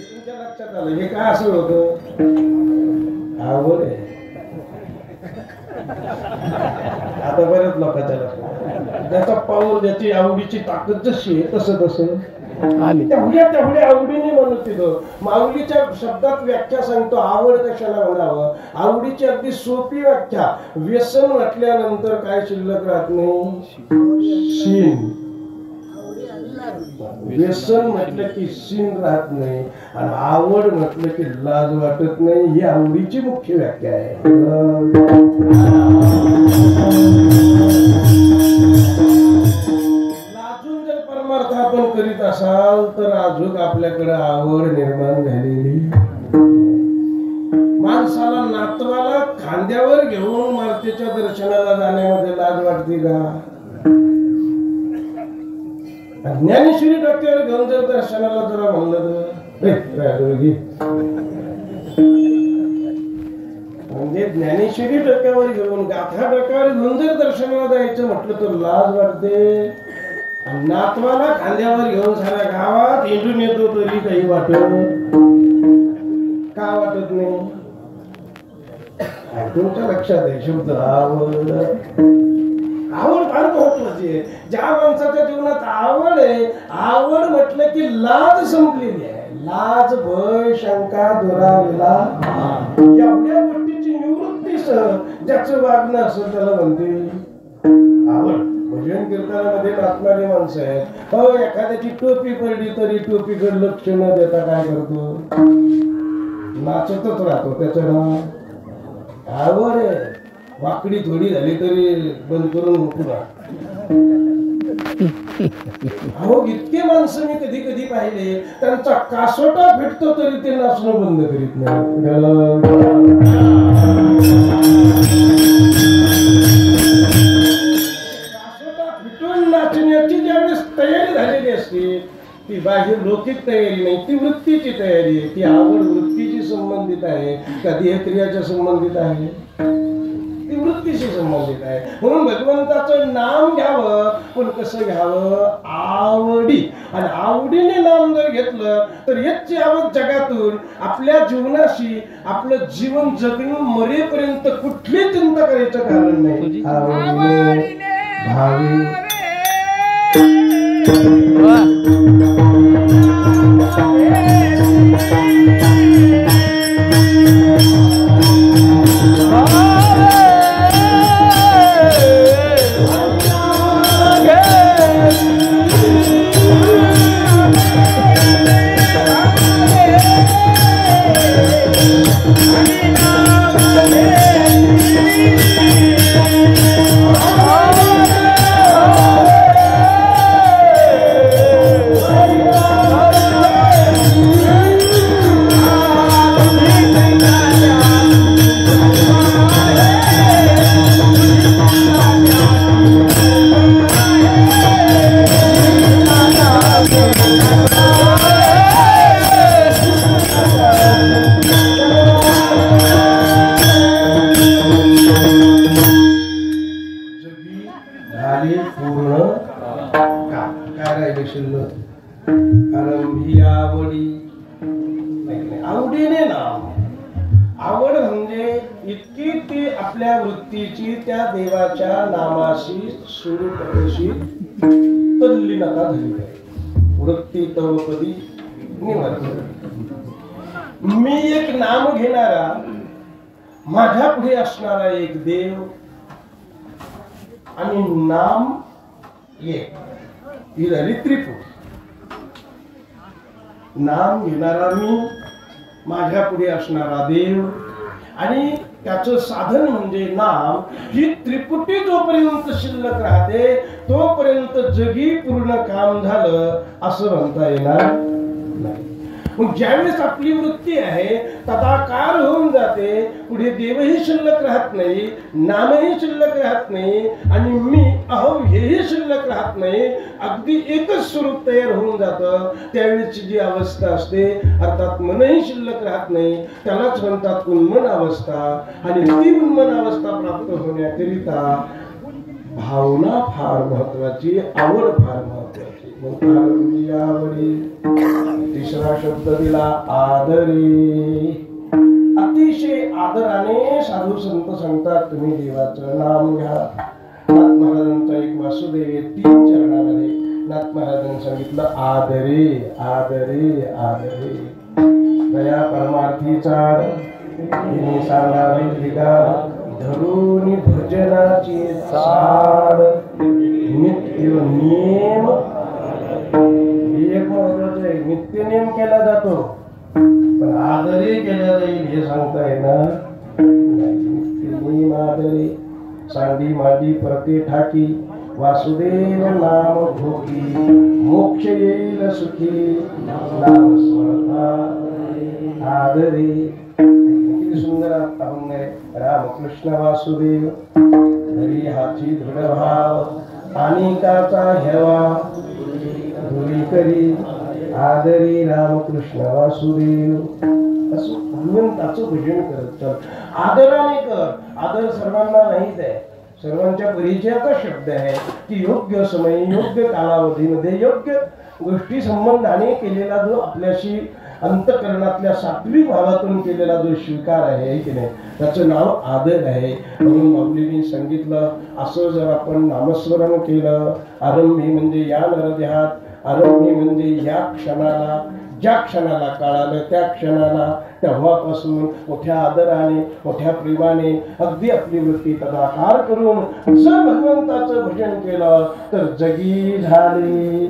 Speaker 1: तुमच्या लक्षात आलं हे काय असं होतं? आवड आहे. आता बऱ्याच लोकांच्या लक्षात, ज्याचा पाऊल, ज्याची आवडीची ताकद जशी आहे तसं तेवढ्या आवडीने म्हणत तिथं. माऊलीच्या शब्दात व्याख्या सांगतो, आवड कशाला म्हणावं. आवडीची अगदी सोपी व्याख्या. व्यसन म्हटल्यानंतर काय शिल्लक राहत नाही? शीन. व्यसन म्हटलं की शीन राहत नाही आणि आवड म्हटलं की लाज वाटत नाही. ही आवडीची मुख्य व्याख्या आहे. लाजून जर परमार्थ आपण करीत असाल तर अजून आपल्याकडे आवड निर्माण झालेली. माणसाला, नातवाला खांद्यावर घेऊन मारुतीच्या दर्शनाला जाण्यामध्ये लाज वाटते का? ज्ञानेश्वरी डोक्यावर घेऊन जर दर्शनाला जरा म्हणलं तर म्हणजे ज्ञानेश्वरी डोक्यावर घेऊन, गाथा डोक्यावर घेऊन जर दर्शनाला जायचं म्हटलं तर लाज वाटते. नातवाला खांद्यावर घेऊन साऱ्या गावात हिंडून येतो तरी काही वाटत का वाटत नाही? तुमच्या लक्षात आहे शब्द आवड. आवड फार महत्वाची आहे. ज्या माणसाच्या जीवनात आवड आहे, आवड म्हटलं की लाज संपलेली आहे. लाज, भय, शंका दुरावलेला, एवढ्या गोष्टीची निवृत्ती सह ज्याचं वागणं असं त्याला म्हणते आवड. भजन कीर्तनामध्ये नाचणारी माणसं आहेत. हो, एखाद्याची टोपी पडली तरी टोपीकडे लक्ष न देता काय करतो? नाचतच राहतो. त्याचं नाव आवड आहे. वाकडी थोडी झाली तरी बंद करून पुन्हा. अहो, इतके माणसं मी कधी कधी पाहिले, त्यांचा कासोटा भेटतो तरी ते नाचणं बंद करीत नाही. कासोटा फिटून नाचण्याची ज्यावेळेस तयारी झालेली असते, ती बाह्य लौकिक तयारी नाही, ती वृत्तीची तयारी आहे. ती आवड वृत्तीशी संबंधित आहे का देहक्रियाच्या संबंधित आहे? ती वृत्तीशी संबंधित आहे. म्हणून भगवंताचं नाम घ्यावं, पण कसं घ्यावं? आवडी. आणि आवडीने नाम जर घेतलं तर याची आवड जगातून आपल्या जीवनाशी, आपलं जीवन जगणं मरेपर्यंत कुठली चिंता करायचं कारण नाही. आवडीने भावी आरंभी आवडी, आवडीने नाम. आवड म्हणजे इतकी ती आपल्या वृत्तीची त्या देवाच्या नामाशी स्वरूपाशी तल्लीनता झाली आहे. वृत्ती तव पदी निवर्त. मी एक नाम घेणारा, माझ्या पुढे असणारा एक देव आणि नाम एक, ही झाली त्रिपुर. नाम घेणारा मी, माझ्या पुढे असणारा देव आणि त्याचं साधन म्हणजे नाम. ही त्रिपुटी जोपर्यंत शिल्लक राहते तोपर्यंत जगी पूर्ण काम झालं असं म्हणता येणार नाही. मग ज्यावेळेस आपली वृत्ती आहे तदाकार होऊन जाते, पुढे देवही शिल्लक राहत नाही, नामही शिल्लक राहत नाही आणि मी अहम हेही शिल्लक राहत नाही, अगदी एकच स्वरूप तयार होऊन जातं. त्यावेळेची जी अवस्था असते अर्थात मनही शिल्लक राहत नाही, त्यालाच म्हणतात उन्मन अवस्था. आणि ती उन्मन अवस्था प्राप्त होण्याकरिता भावना फार महत्वाची, आवड फार महत्वाची. आवडी. तिसरा शब्द दिला आदरे. अतिशय आदराने साधू संत सांगतात तुम्ही देवाचं नाम घ्या. नाथ महाराजांचा एक वासुदेव 3 चरणामध्ये नाथ महाराजांनी सांगितलं आदरे आदरे आदरे. दया परमार्थी चाड तिने सांगावी लिगा, धरून भजनाची चाड. नित्य नियम एक महत्वाचं आहे. नित्य नियम केला जातो पण आदरही केला जाईल हे सांगता येणार नाही. नित्य नियम आदरे. सांडी माडी प्रति ठाकी, वासुदेव नाम भोगी, मोक्ष येईल सुखी, नाम स्मरता आदरे. किती सुंदर अभंग आहे. रामकृष्ण वासुदेव हरी हाची दृढ भाव, अनेकाचा हेवा धुरी करी, आदरी रामकृष्ण वासुदेव. असं भगवंताचं भजन करत चल. आदराने कर. आदर सर्वांना नाहीच आहे, सर्वांच्या परिचयाचा शब्द आहे की योग्य समय योग्य कालावधीमध्ये योग्य गोष्टी संबंधाने केलेला जो आपल्याशी अंतकरणातल्या सात्विक भावातून केलेला जो स्वीकार आहे की नाही, त्याचं नाव आदर आहे. म्हणून माऊलींनी सांगितलं असं जर आपण नामस्मरण केलं, आरंभी म्हणजे या नरदेहात, आरंभी म्हणजे या क्षणाला, ज्या क्षणाला कळालं त्या क्षणाला, तेव्हापासून मोठ्या आदराने मोठ्या प्रेमाने अगदी आपली वृत्ती तदाकार करून जर भगवंताचं भजन केलं तर जगी झाले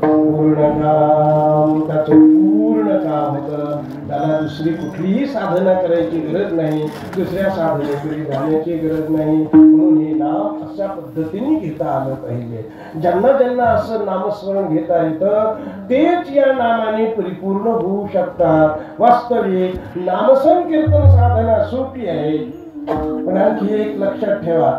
Speaker 1: पूर्ण काम. त्याचं पूर्ण काम होतं. त्याला दुसरी कुठलीही साधना करायची गरज नाही, दुसऱ्या साधनेकडे जाण्याची गरज नाही. म्हणून हे नाम अशा पद्धतीने घेता आलं पाहिजे. ज्यांना ज्यांना असं नामस्मरण घेता येतं तेच या नामाने परिपूर्ण होऊ शकतात. वास्तविक नामसंकीर्तन साधना सोपी आहे, पण आणखी एक लक्षात ठेवा,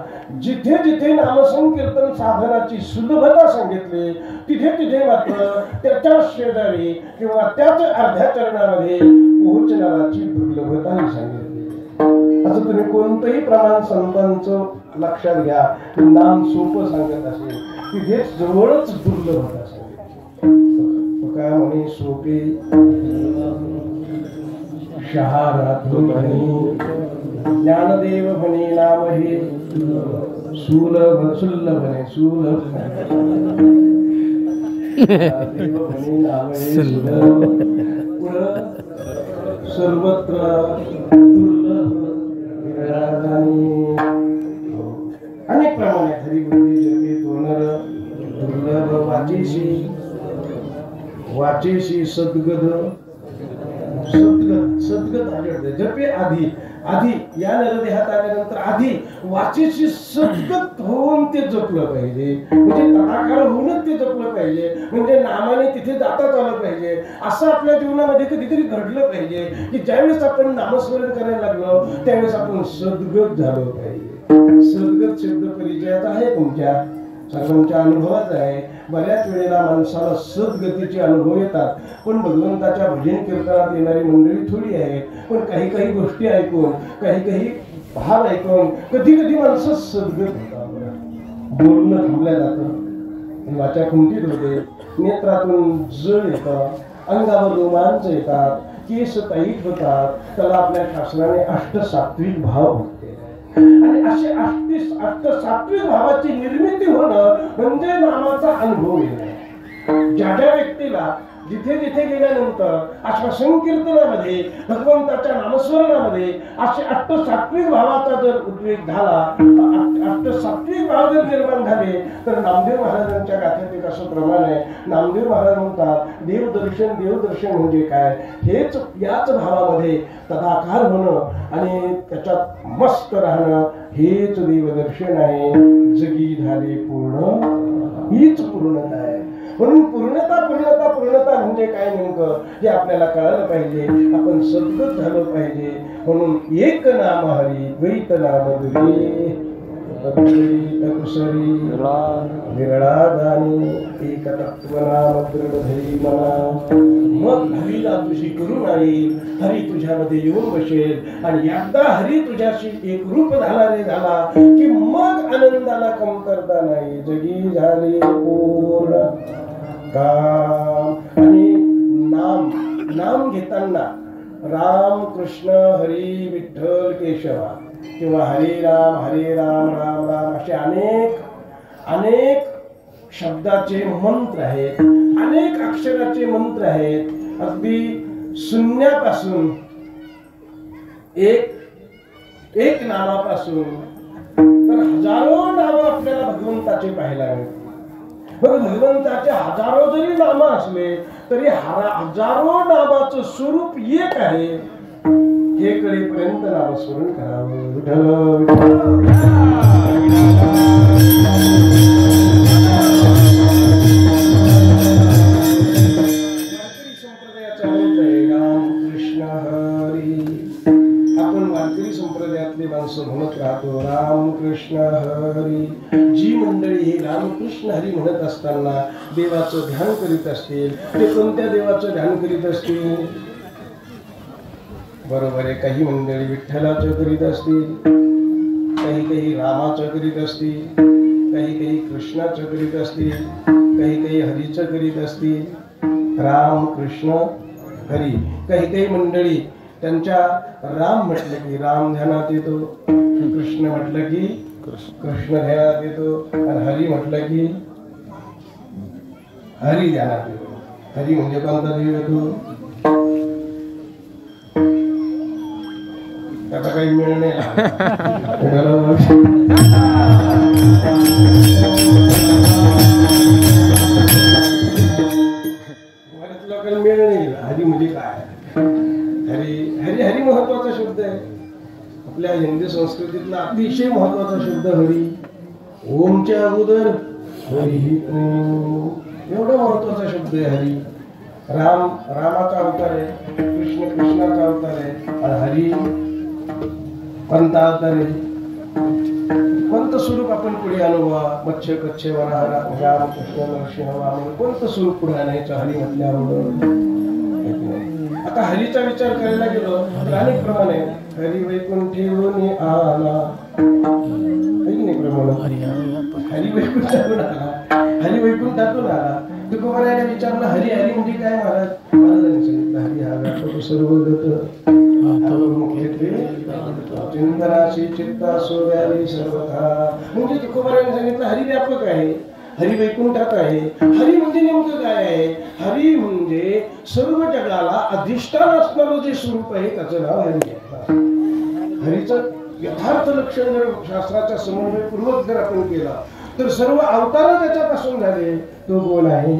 Speaker 1: जिथे जिथे नामसंकीर्तन साधनाची सुलभता सांगितली तिथे तिथे मात्र त्याच्या शेजारी किंवा त्याच अर्ध्या चरणामध्ये पोहोचणाराची दुर्लभताही सांगितली. असं तुम्ही कोणतंही प्रमाण संतांचं लक्षात घ्या, नाम सोपं सांगत असेल तिथेच जवळच दुर्लभता सांगितली. काय म्हणे सोपे शहारातून म्हणे, ज्ञानदेव म्हणे नाम हे सुलभ सुलभ म्हणे सुलभ म्हणे नाम हे सुलभ सर्वत्र दुर्लभ अनेक प्रमाणे हरिबुद्धी जपे तोनर दुर्लभ वाचेशी सद्गद सद्गत आढळते. जपे आधी या नरदेहात आल्यानंतर आधी वाचेशी सद्गत होऊन ते जपलं पाहिजे. म्हणजे तडाकार होऊनच ते जपलं पाहिजे. म्हणजे नामाने तिथे जाताच आलं पाहिजे. असं आपल्या जीवनामध्ये कधीतरी घडलं पाहिजे की ज्यावेळेस आपण नामस्मरण करायला लागलो त्यावेळेस आपण सद्गत झालो पाहिजे. सद्गत शब्द परिचयाचा आहे, तुमच्या सर्वांच्या अनुभवाचा आहे. बऱ्याच वेळेला माणसाला सद्गतीचे अनुभव येतात, पण भगवंताच्या भजन कीर्तनात येणारी मंडळी थोडी आहे. पण काही काही गोष्टी ऐकून काही भाव ऐकून कधी कधी माणसं सद्गत होतात. बोलणं थांबल्या जातं, वाचा खुंटीत होते, नेत्रातून जळ येतं, अंगावर रोमांच येतात, केस टाईट होतात, त्याला आपल्या शास्त्राने अष्टसात्विक भाव म्हणते. आणि असे अष्टसात्विक भावाची निर्मिती होणं म्हणजे नामाचा अनुभव येणे. ज्या ज्या व्यक्तीला जिथे जिथे गेल्यानंतर आश्वासन कीर्तनामध्ये भगवंताच्या नामस्मरणामध्ये असे अष्टसात्विक भावाचा जर उद्वेग झाला, अष्टसात्विक भाव जर निर्माण झाले, तर नामदेव महाराजांच्या गाथेत एक असं प्रमाण आहे. नामदेव महाराज म्हणतात देवदर्शन म्हणजे काय, हेच याच भावामध्ये तदाकार होणं आणि त्याच्यात मस्त राहणं हेच देवदर्शन आहे. जगी झाले पूर्ण, हीच पूर्णता आहे. म्हणून पूर्णता म्हणजे काय नेमकं हे आपल्याला कळायला पाहिजे. आपण सद्गत झालं पाहिजे. म्हणून एक नाम हरी द्वैत नाम दुरी कुसरी विरळा दानी एक तत्व नाम दृढ धरी मना. मग हरीला तुझी करून येईल, हरी तुझ्यामध्ये येऊन बसेल आणि एकदा हरी तुझ्याशी एक रूप झाला रे झाला की मग आनंदाला कमतरता नाही. जगी झाली पूर्ण काम. आणि नाम घेताना राम कृष्ण हरी विठ्ठल केशवा किंवा हरे राम राम राम असे अनेक शब्दाचे मंत्र आहेत, अनेक अक्षराचे मंत्र आहेत. अगदी शून्यापासून एक नावापासून तर हजारो नावं आपल्याला भगवंताचे पाहायला मिळतात. मग भगवंताचे हजारो जरी नाम असले तरी हजारो नामाचं स्वरूप एक आहे हे कळेपर्यंत नामस्मरण करावं. विठ्ठल संप्रदायाचा मंत्र आहे रामकृष्ण हरी. आपण वारकरी संप्रदायातले माणसं म्हणत राहतो रामकृष्ण हरी. जी मंडळी ही रामकृष्ण हरी म्हणत असताना देवाचं ध्यान करीत असतील, ते कोणत्या देवाचं ध्यान करीत असतील? बरोबर आहे. काही मंडळी विठ्ठलाचं करीत असतील, काही रामाचं करीत असतील, काही कृष्णाचं करीत असतील, काही हरीचं करीत असतील. राम कृष्ण हरी. काही मंडळी त्यांच्या राम म्हटलं की राम ध्यानात येतो, कृष्ण म्हटलं की कृष्ण ध्यानात येतो, आणि हरी म्हटलं की हरी ध्यानात येतो. हरी म्हणजे कोणता देव येतो? त्याचा काही मिळ नाही. लोकांना मिळ नाही. हरी म्हणजे काय? हरी महत्वाचा शब्द आहे. आपल्या हिंदी संस्कृतीतला अतिशय महत्वाचा शब्द हरी. ओमच्या अगोदर हरी एवढा महत्वाचा शब्द आहे हरी. रामाचा अवतार आहे, कृष्णाचा अवतार आहे, आणि हरी कोणता अवतार आहे? कोणतं स्वरूप आपण पुढे अनुभवा? मत्स्य कच्छ वराह राम कृष्ण नरसिंह वामन कोणतं स्वरूप पुढे आणायचं हरी म्हटल्यावर? आता हरीचा विचार करायला गेलो तर अनेक प्रमाण आहे. हरी वैकुंठेहून आला, हरी वैकुंठातून आला, हरी वैकुंठातून आला. तुकोबारायला विचारलं हरी हरी म्हणजे काय? महाराजांनी सांगितलं हरी हा व्यापक सर्वगत चिंतनाशी चित्ता सोव्याली सर्वथा. म्हणजे तुकोबारायने सांगितलं हरी व्यापक आहे, हरी वैकुंठात आहे. हरी म्हणजे नेमकं काय आहे? हरी म्हणजे सर्व जगाला अधिष्ठान असणारं जे स्वरूप आहे त्याचं नाव हरी आहे. हरीचं यथार्थ लक्षण जर शास्त्राच्या समन्वयपूर्वक जर आपण केला तर सर्व अवतार त्याच्यापासून झाले. तो कोण आहे?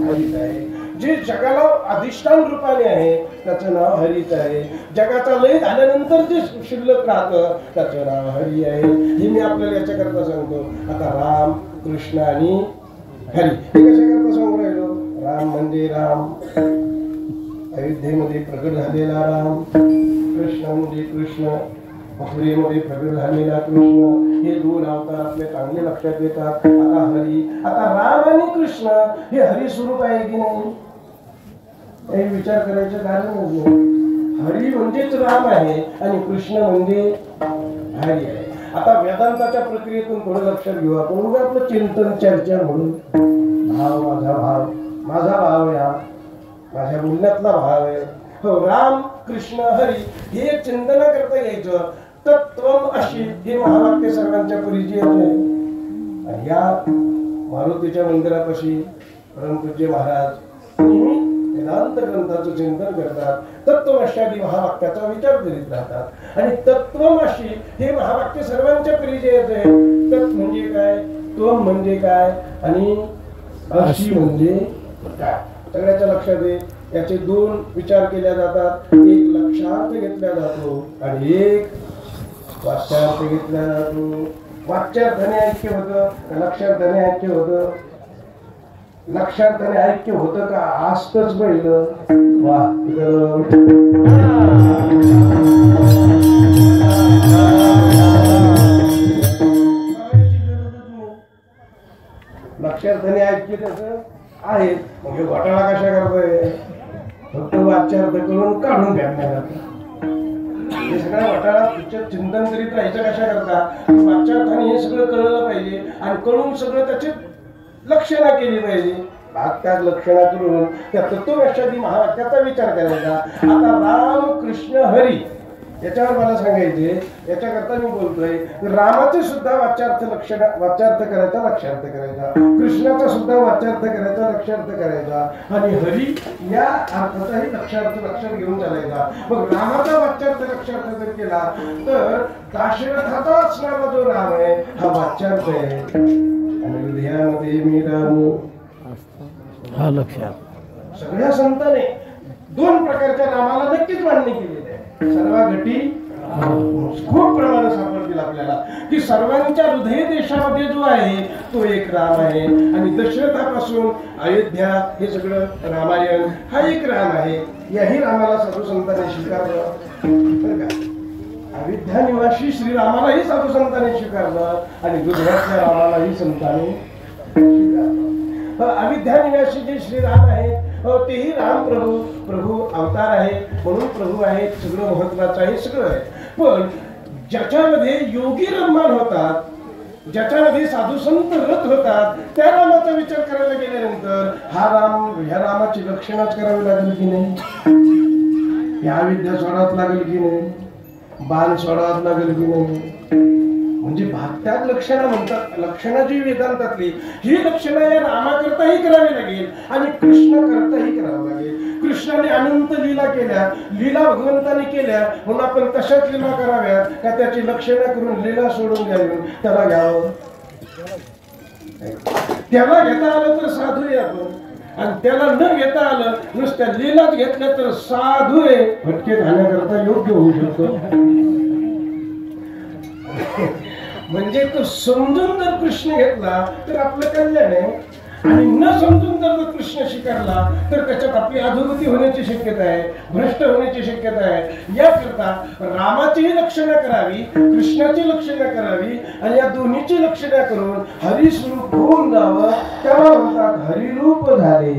Speaker 1: हरीच आहे. जे जगाला अधिष्ठान रूपाने आहे त्याचं नाव हरीच आहे. जगाचा लय झाल्यानंतर जे शिल्लक राहतं त्याचं नाव हरी आहे. हे मी आपल्याला याच्याकरता सांगतो. आता राम कृष्ण आणि हरी हे कशाकरता सांगू राहिलो? राम म्हणजे राम, अयोध्येमध्ये प्रकट झालेला राम. कृष्ण म्हणजे कृष्ण, मथुरेमध्ये प्रकट झालेला कृष्ण. हे दोन अवतार आपले चांगले लक्षात येतात. आता हरी, आता राम आणि कृष्ण हे हरी स्वरूप आहे की नाही? हे विचार करायचं कारण म्हणजे हरी म्हणजेच राम आहे आणि कृष्ण म्हणजे हरी आहे. आता वेदांताच्या प्रक्रियेतून थोडं लक्षात घेऊ आपण. आपलं चिंतन चर्चा म्हणून माझा भाव या माझ्या बोलण्यातला भाव आहे. हो, राम कृष्ण हरी हे चिंतन करता यायचं. तत्वम अशी हे महावाक्य सर्वांच्या परिचय आहे. आणि या मारुतीच्या मंदिरापाशी परमपूज्य महाराज नेहमी वेदांत ग्रंथाचं चिंतन करतात. तत्वमशादी महावाक्याचा विचार करीत राहतात. आणि तत्वमशी हे महावाक्य सर्वांच्या परिचयाचे आहे. तत् म्हणजे काय, त्वम म्हणजे काय आणि अशी म्हणजे काय, सगळ्याच्या लक्षात आहे. याचे दोन विचार केल्या जातात. एक लक्षार्थ घेतला जातो आणि एक वाच्यार्थ घेतला जातो. वाच्यार्थाने ऐक्य होतं का लक्षार्थाने ऐक्य होतं? लक्षार्थाने ऐक्य होतं का आजच पहिलं? वा, लक्षार्थाने ऐक्य त्याचं आहे. म्हणजे घोटाळा कशा करतोय? फक्त वाच्यार्थ करून काढून फेकण्याकरता. हे सगळं घोटाळा चिंतन करीत राहायचं कशा करता? वाच्यार्थाने हे सगळं कळलं पाहिजे आणि कळून सगळं त्याचे लक्षणा केली पाहिजे. त्या लक्षणा करून त्या तत्वमशादी महावाक्याचा विचार करायचा. आता राम कृष्ण हरी याच्यावर मला सांगायचे, याच्याकरता मी बोलतोय. रामाचे सुद्धा वाच्यार्थ वाच्यार्थ करायचा, लक्षार्थ करायचा. कृष्णाचा सुद्धा वाच्यार्थ करायचा, लक्षार्थ करायचा. आणि हरी या अर्थाचाही लक्षात घेऊन चालायचा. मग रामाचा वाच्यार्थ लक्षार्थ जर केला तर दाशरथाचा असणारा जो राम आहे हा वाच्यार्थ आहे. आणि हृदयामध्ये मी राम हा लक्षात. सगळ्या संतांनी दोन प्रकारच्या रामाला नक्कीच मान्य केलेले आहे. सर्वाघटी खूप प्रमाण सापडतील आपल्याला की सर्वांच्या हृदय देशामध्ये जो आहे तो एक राम आहे. आणि दशरथापासून अयोध्या हे सगळं रामायण हा एक राम आहे. याही रामाला साधू संतांनी स्वीकारलं. बरं का, अयोध्या निवासी श्रीरामालाही साधू संतांनी स्वीकारलं आणि गुजरातच्या रामालाही संतांनी स्वीकारलं. अयोध्या निवासी जे श्रीराम आहेत तेही राम प्रभू अवतार आहे म्हणून प्रभू आहेत. सगळं महत्वाचं आहे, सगळं आहे. पण ज्याच्यामध्ये योगी रममान होतात, ज्याच्यामध्ये साधू संत रथ होतात, त्या रामाचा विचार करायला गेल्यानंतर ह्या रामाची लक्षणाच करावी लागेल की नाही? या विद्या सोडावं लागेल की नाही? बाण सोडावं लागेल की नाही? म्हणजे भागत्याग लक्षणं म्हणतात. लक्षणाची वेदांतातली ही लक्षणं या रामाकरताही करावी लागेल आणि कृष्ण करताही करावं लागेल. कृष्णाने अनंत लीला केल्या, लीला भगवंताने केल्या म्हणून आपण तशाच लीला कराव्यात का त्याची लक्षणं करून लीला सोडून द्यावी? त्याला घ्यावं. त्याला घेता आलं तर साधू आहे आपण, आणि त्याला न घेता आलं नुसत्या लीलाच घेतल्या तर साधू आहे भटके खाण्याकरता योग्य होऊ शकतो. म्हणजे तो समजून जर कृष्ण घेतला तर आपलं कल्याण आहे, आणि न समजून जर कृष्ण स्वीकारला तर त्याच्यात आपली अधोगती होण्याची शक्यता आहे, भ्रष्ट होण्याची शक्यता आहे. याकरता रामाचीही लक्षणं करावी, कृष्णाची लक्षणं करावी आणि या दोन्हीची लक्षणं करून हरिस्वरूप होऊन जावं. त्याला म्हणतात हरिरूप झाले.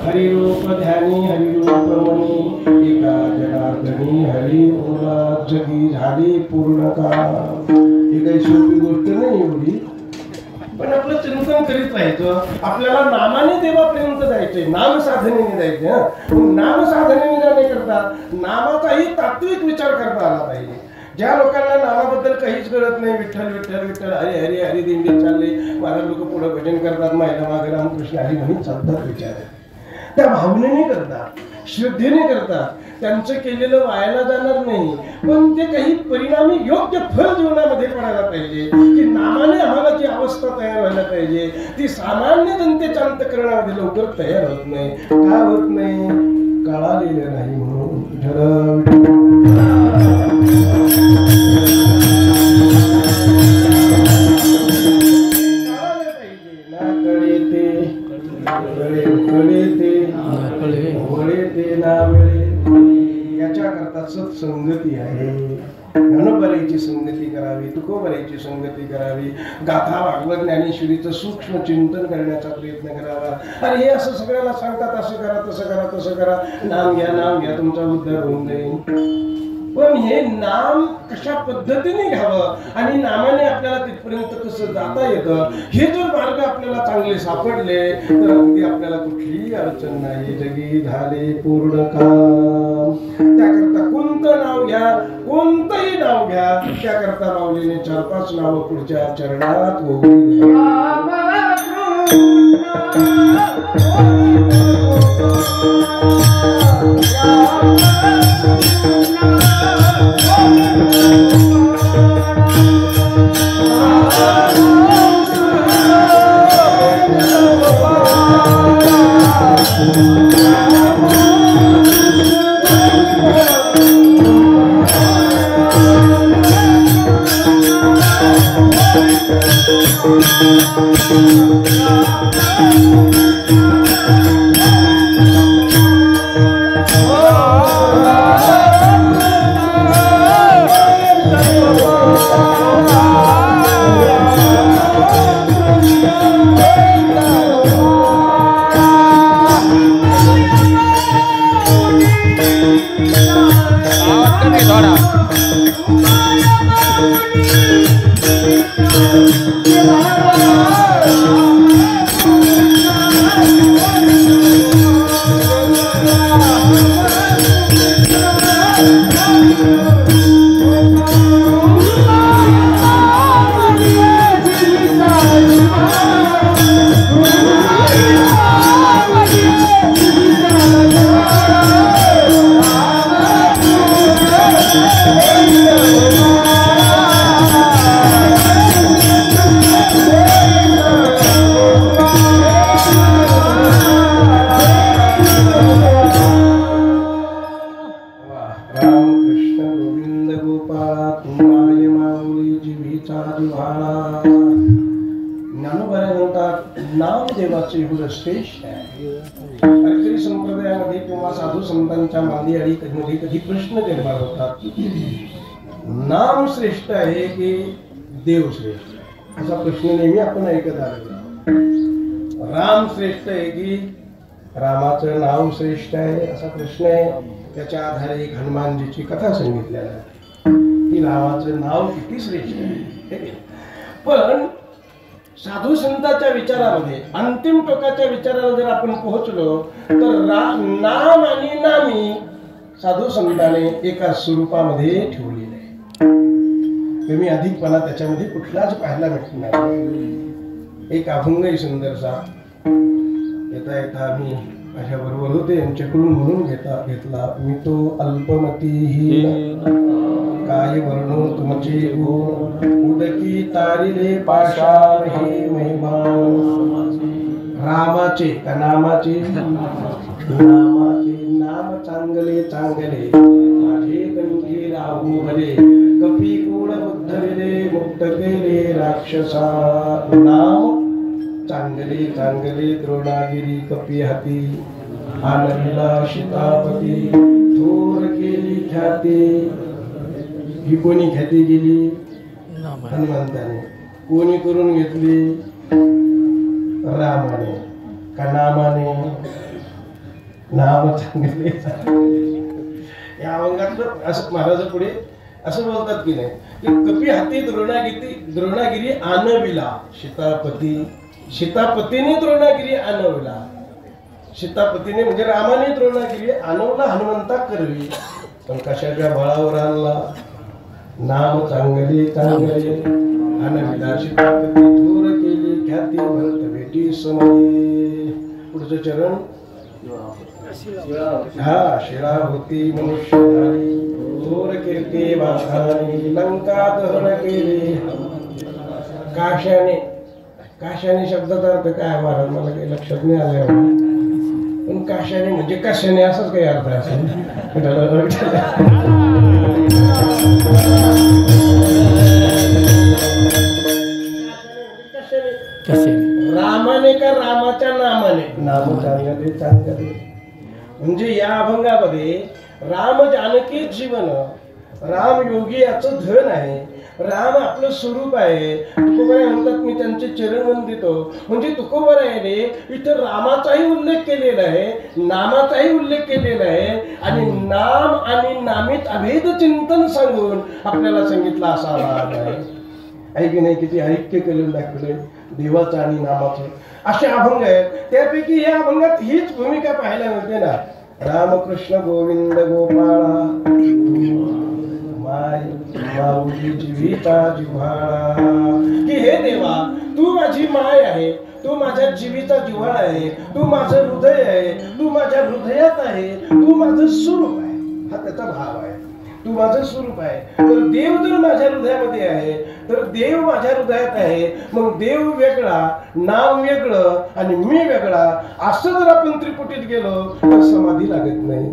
Speaker 1: हरिरूप ध्यानी हरिरूप मनी एका जनार्दनी हरी बोला जगी झाली पूर्णता. ही काही सोपी गोष्ट नाही एवढी, पण आपलं चिंतन करीत राहायचं. आपल्याला नामाने देवापर्यंत जायचंय, नाम साधनेने जायचं. नाम साधनेने जाण्याकरता नामाचाही तात्विक विचार करता आला पाहिजे. ज्या लोकांना नामाबद्दल काहीच कळत नाही, विठ्ठल विठ्ठल विठ्ठल हरे हरे हरी दिंडी चालले, महाराज लोक पुढे भजन करतात, महिला मागे रामकृष्ण हरी म्हणून चालतात. विचार त्या भावनेने करतात, श्रद्धेने करतात. त्यांचं केलेलं वायाला जाणार नाही, पण ते काही परिणामी योग्य फळ जीवनामध्ये पडायला पाहिजे. की नामाने आम्हाला जी अवस्था तयार व्हायला पाहिजे ती सामान्य जनतेच्या अंतःकरणामध्ये लवकर तयार होत नाही. का होत नाही? कळालेलं नाही म्हणून. याच्याकरता सत्संगती आहे. ज्ञानोबराईची संगती करावी, तुकोबराईची संगती करावी, गाथा भागवत ज्ञानेश्वरीचं सूक्ष्म चिंतन करण्याचा प्रयत्न करावा. आणि हे असं सगळ्याला सांगतात असं करा तसं करा तसं करा, नाम घ्या तुमचा उद्धार होऊन जाईल. पण हे नाम कशा पद्धतीने घ्यावं आणि नामाने आपल्याला तिथपर्यंत कसं जाता येतं हे जर मार्ग आपल्याला चांगले सापडले तर अगदी आपल्याला कुठलीही अडचण नाही. जगी झाले पूर्ण काम. त्याकरता कोणतं नाव घ्या, कोणतंही नाव घ्या, त्याकरता माऊलीने 4-5 नावं पुढच्या चरणात ओवळली. नामदेवाचे एवढं श्रेष्ठ आहे. वारकरी संप्रदायामध्ये किंवा साधू संतांच्या मांदियाळी मध्ये कधी प्रश्न निर्माण होतात, नाम श्रेष्ठ आहे की देव श्रेष्ठ आहे, असा प्रश्न नेहमी आपण ऐकत आलो. राम श्रेष्ठ आहे की रामाचं नाव श्रेष्ठ आहे असा प्रश्न आहे. त्याच्या आधारे एक हनुमानजीची कथा सांगितलेली आहे की रामाचं नाव किती श्रेष्ठ आहे. पण साधू संतांच्या विचारामध्ये अंतिम टोकाच्या विचाराला जर आपण पोहोचलो तर नाम आणि नामी साधू संतांनी एका स्वरूपामध्ये ठेवलेले आहे. कमी अधिकपणा त्याच्यामध्ये कुठलाच पाहायला भेटणार नाही. एक अभंगही सुंदरसा येता येता आम्ही माझ्या बरोबर होते यांच्याकडून म्हणून घेतला. मी तो अल्पमती काय वर्णो तुमचे गुण, उदकी तारिले पाषाण हे महिमा. रामाचे का नामाचे, नामाचे नाम चांगले चांगले माझे कंठी राहू भले. कपी कुळ उद्धरले मुक्त केले राक्षसा. नाम चांगले चांगले द्रोणागिरी कपी हाती. आनंदला सीतापती थोर केली ख्याती. ही कोणी ख्याती गेली हनुमंताने, कोणी करून घेतली रामाने का नामाने. नाम चांगले या अभंगातलं असं महाराज पुढे असं बोलतात की नाही की कपी हाती द्रोणागिरी आणविला सीतापती. सीतापतीने द्रोणागिरी आणविला. सीतापतीने म्हणजे रामाने द्रोणागिरी आणवला हनुमंता करवी. पण कशाच्या बळावर आणला. नाम चांगले चांगले आणविला सीतापती थोर केली ख्याती. भरत भेटी समये. पुढचं चरण हा शिळा होती मनुष्य झाली. थोर कीर्ती वाखाणी लंका दहन केले. काशाने शब्दाचा अर्थ काय महाराज मला काही लक्षात नाही आलं. पण काशाने म्हणजे कशाने असंच काही अर्थ असेल. रामाने का रामाच्या नामाने. नाम चांगले चांगले म्हणजे या अभंगामध्ये राम जानकी जीवन, राम योगी याचं धन आहे राम आपलं स्वरूप आहे. तुकोबाराय म्हणतात मी त्यांचे चरण वंदितो. म्हणजे तुकोबारायाने इथं रामाचाही उल्लेख केलेला आहे, नामाचाही उल्लेख केलेला आहे आणि नाम आणि नामित अभेद चिंतन सांगून आपल्याला सांगितलं असा भाग आहे. ऐकी नाही किती ऐक्य केलेलं दाखवलंय देवाचं आणि नामाचं. असे अभंग आहेत. त्यापैकी या अभंगात हीच भूमिका पाहायला मिळते ना. रामकृष्ण गोविंद गोपाळा माय माऊली जीविता जिव्हाळा. की हे देवा तू माझी माय आहे, तू माझ्या जीविता जिव्हाळा आहे, तू माझं हृदय आहे, तू माझ्या हृदयात आहे, तू माझं स्वरूप आहे. हा त्याचा भाव आहे. तू माझं स्वरूप आहे. तर देव जर माझ्या हृदयामध्ये आहे तर देव माझ्या हृदयात आहे. मग देव वेगळा, नाम वेगळं आणि मी वेगळा असं जर आपण त्रिपुटीत गेलो तर समाधी लागत नाही.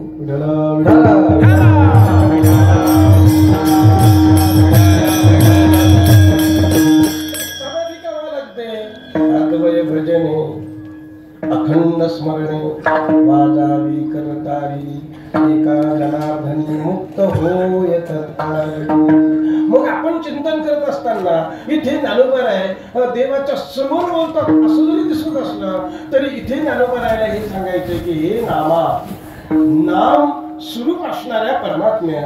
Speaker 1: समाधी केव्हा लागते? अद्वय भजने अखंड स्मरणे वाजावी करतारी एका जनार्दनी मुक्त होय तत्काळी. मग आपण चिंतन करत असताना इथे ज्ञानोबा आहे देवाच्या समोर बोलतात असं जरी दिसत असलं तरी इथे ज्ञानोबा रायला हे सांगायचं की हे नामा नाम स्वरूप असणाऱ्या परमात्म्या.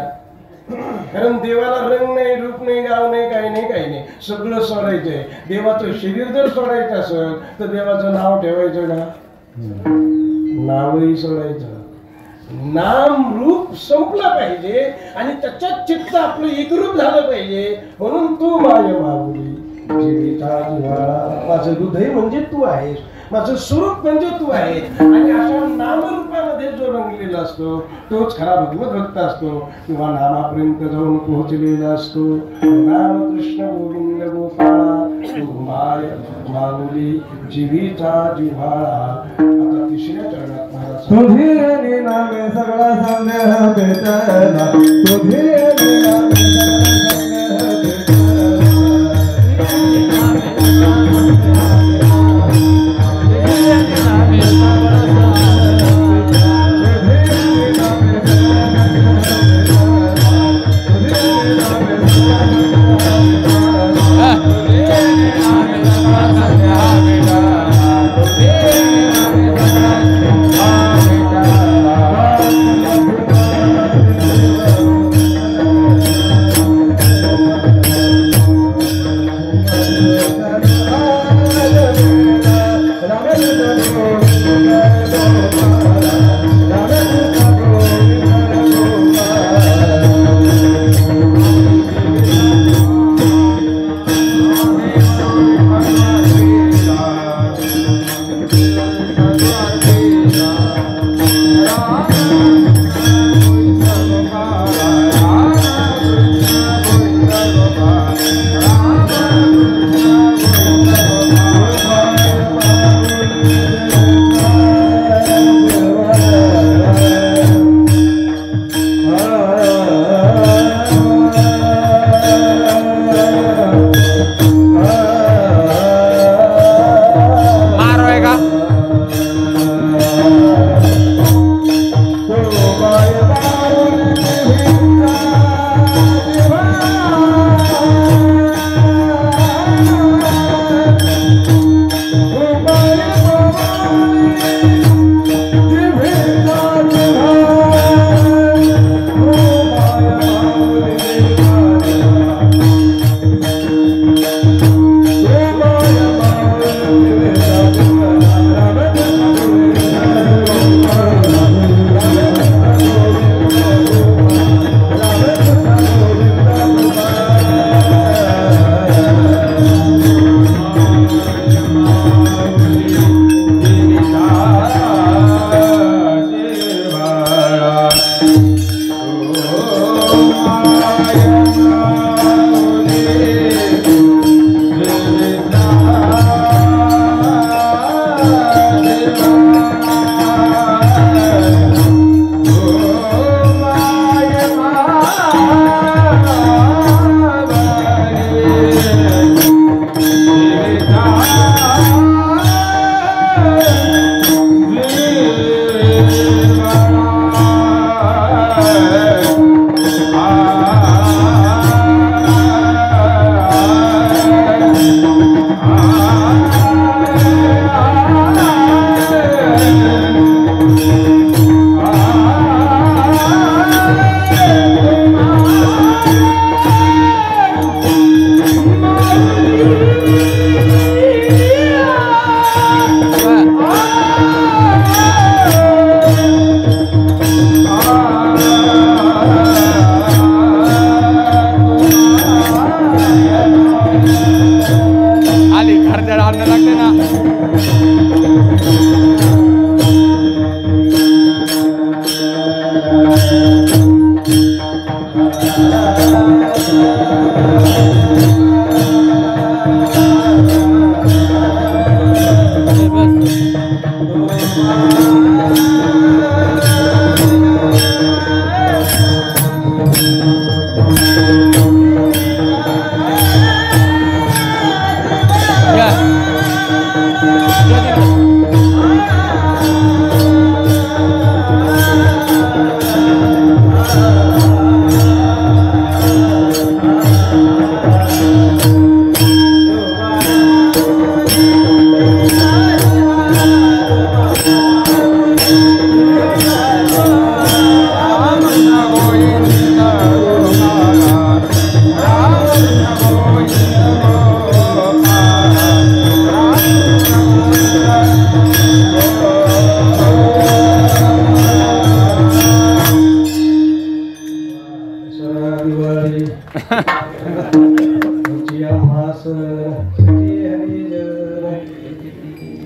Speaker 1: कारण देवाला रंग नाही, रूप नाही, गाव नाही, काही नाही, काही नाही, सगळं सोडायचंय. देवाचं शरीर जर सोडायचं असेल तर देवाचं नाव ठेवायचं का? नावही सोडायचं. नाम रूप संपला पाहिजे आणि त्याच्यात चित्त आपलं एकरूप झालं पाहिजे. म्हणून तू माझ्या माऊली जीविता जिव्हाळा. माझं हृदय म्हणजे तू आहेस, माझं स्वरूप म्हणजे तू आहे. आणि अशा नामरूपामध्ये जो रंगलेला असतो तोच खरा भगवत भक्त असतो किंवा नामापर्यंत जाऊन पोहोचलेला असतो. रामकृष्ण गोविंद गोपाळा माय माऊली जीविता जिव्हाळा. आता तिसऱ्या चरणात महाराज
Speaker 2: तुझी नामे सगळा संदेह भेटला, तुझी नामे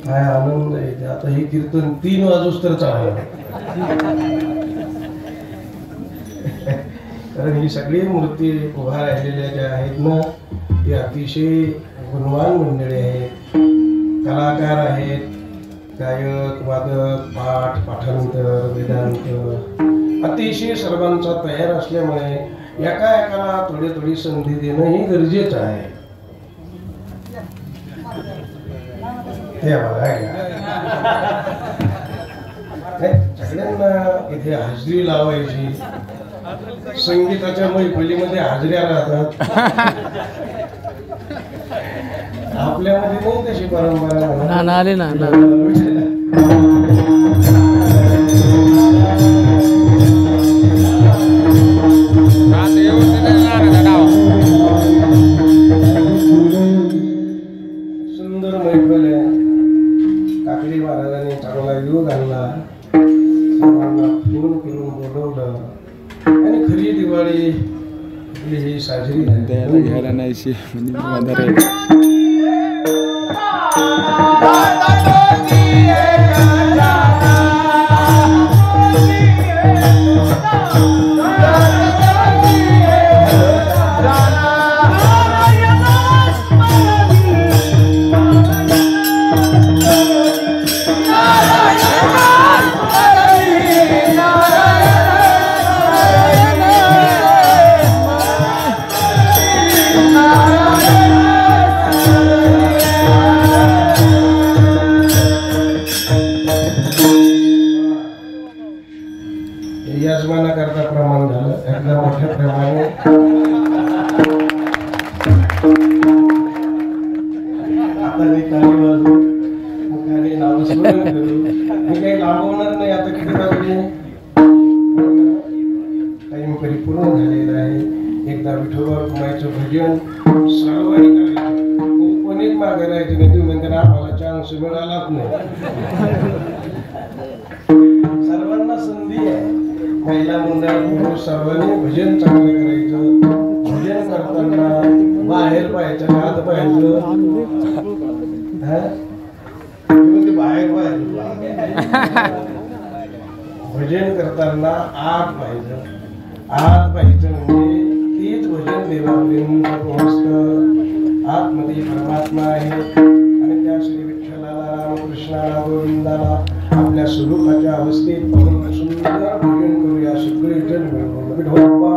Speaker 1: काय आनंद आहे. आता हे कीर्तन 3 वाजूस तर चाललं. कारण ही सगळी मूर्ती उभा राहिलेल्या ज्या आहेत ना ते अतिशय गुणवान मंडळी आहेत, कलाकार आहेत, गायक, वादक, पाठ, पाठांतर, वेदांत अतिशय सर्वांचा तयार असल्यामुळे एका एकाला थोडी थोडी संधी देणं ही गरजेचं आहे. ते बघा सगळ्यांना इथे हाजरी लावायची. संगीताच्या मैफलीमध्ये हाजऱ्या राहतात. आपल्यामध्ये नाही तशी परंपरा.
Speaker 2: आले ना
Speaker 1: सुंदर मैफल आहे. काकडी महाराजांनी चांगला योग आणला, सर्वांना फोन करून बोलवलं आणि खरी दिवाळी ही साजरी झाली.
Speaker 4: घ्यायला नाही म्हणजे
Speaker 1: यजमाना करता प्रमाण झालं एकदा मोठ्या प्रमाणे. आता मी टाळी वाजवू, मुखाने नामस्मरण करू. मी काही लांबवणार नाही. आता किती वाजले? टाइम परिपूर्ण झालेला आहे. एकदा विठोबा रुक्माईचं भजन सर्वांनी करायचं. कोणीच मागे राहायचं नाही. तुम्ही म्हणते ना आम्हाला चान्स मिळालाच नाही. सर्वांना संधी आहे. महिला मंडळ पुरुष सर्वांनी भजन चांगलं करायचं. भजन करताना बाहेर पाहायचं, आत पाहायचं. बाहेर पाहायचं. भजन करताना आत पाहायचं. आत पाहायचं म्हणजे तीच भजन देवापर्यंत पोहोचतं. आतमध्ये परमात्मा आहे आणि त्या श्री विठ्ठलाला, रामकृष्णाला, गोविंदाला आपल्या स्वरूपाच्या अवस्थेत पाहून सुंदर भजन करूया. सगळे जण मिळून विठोबा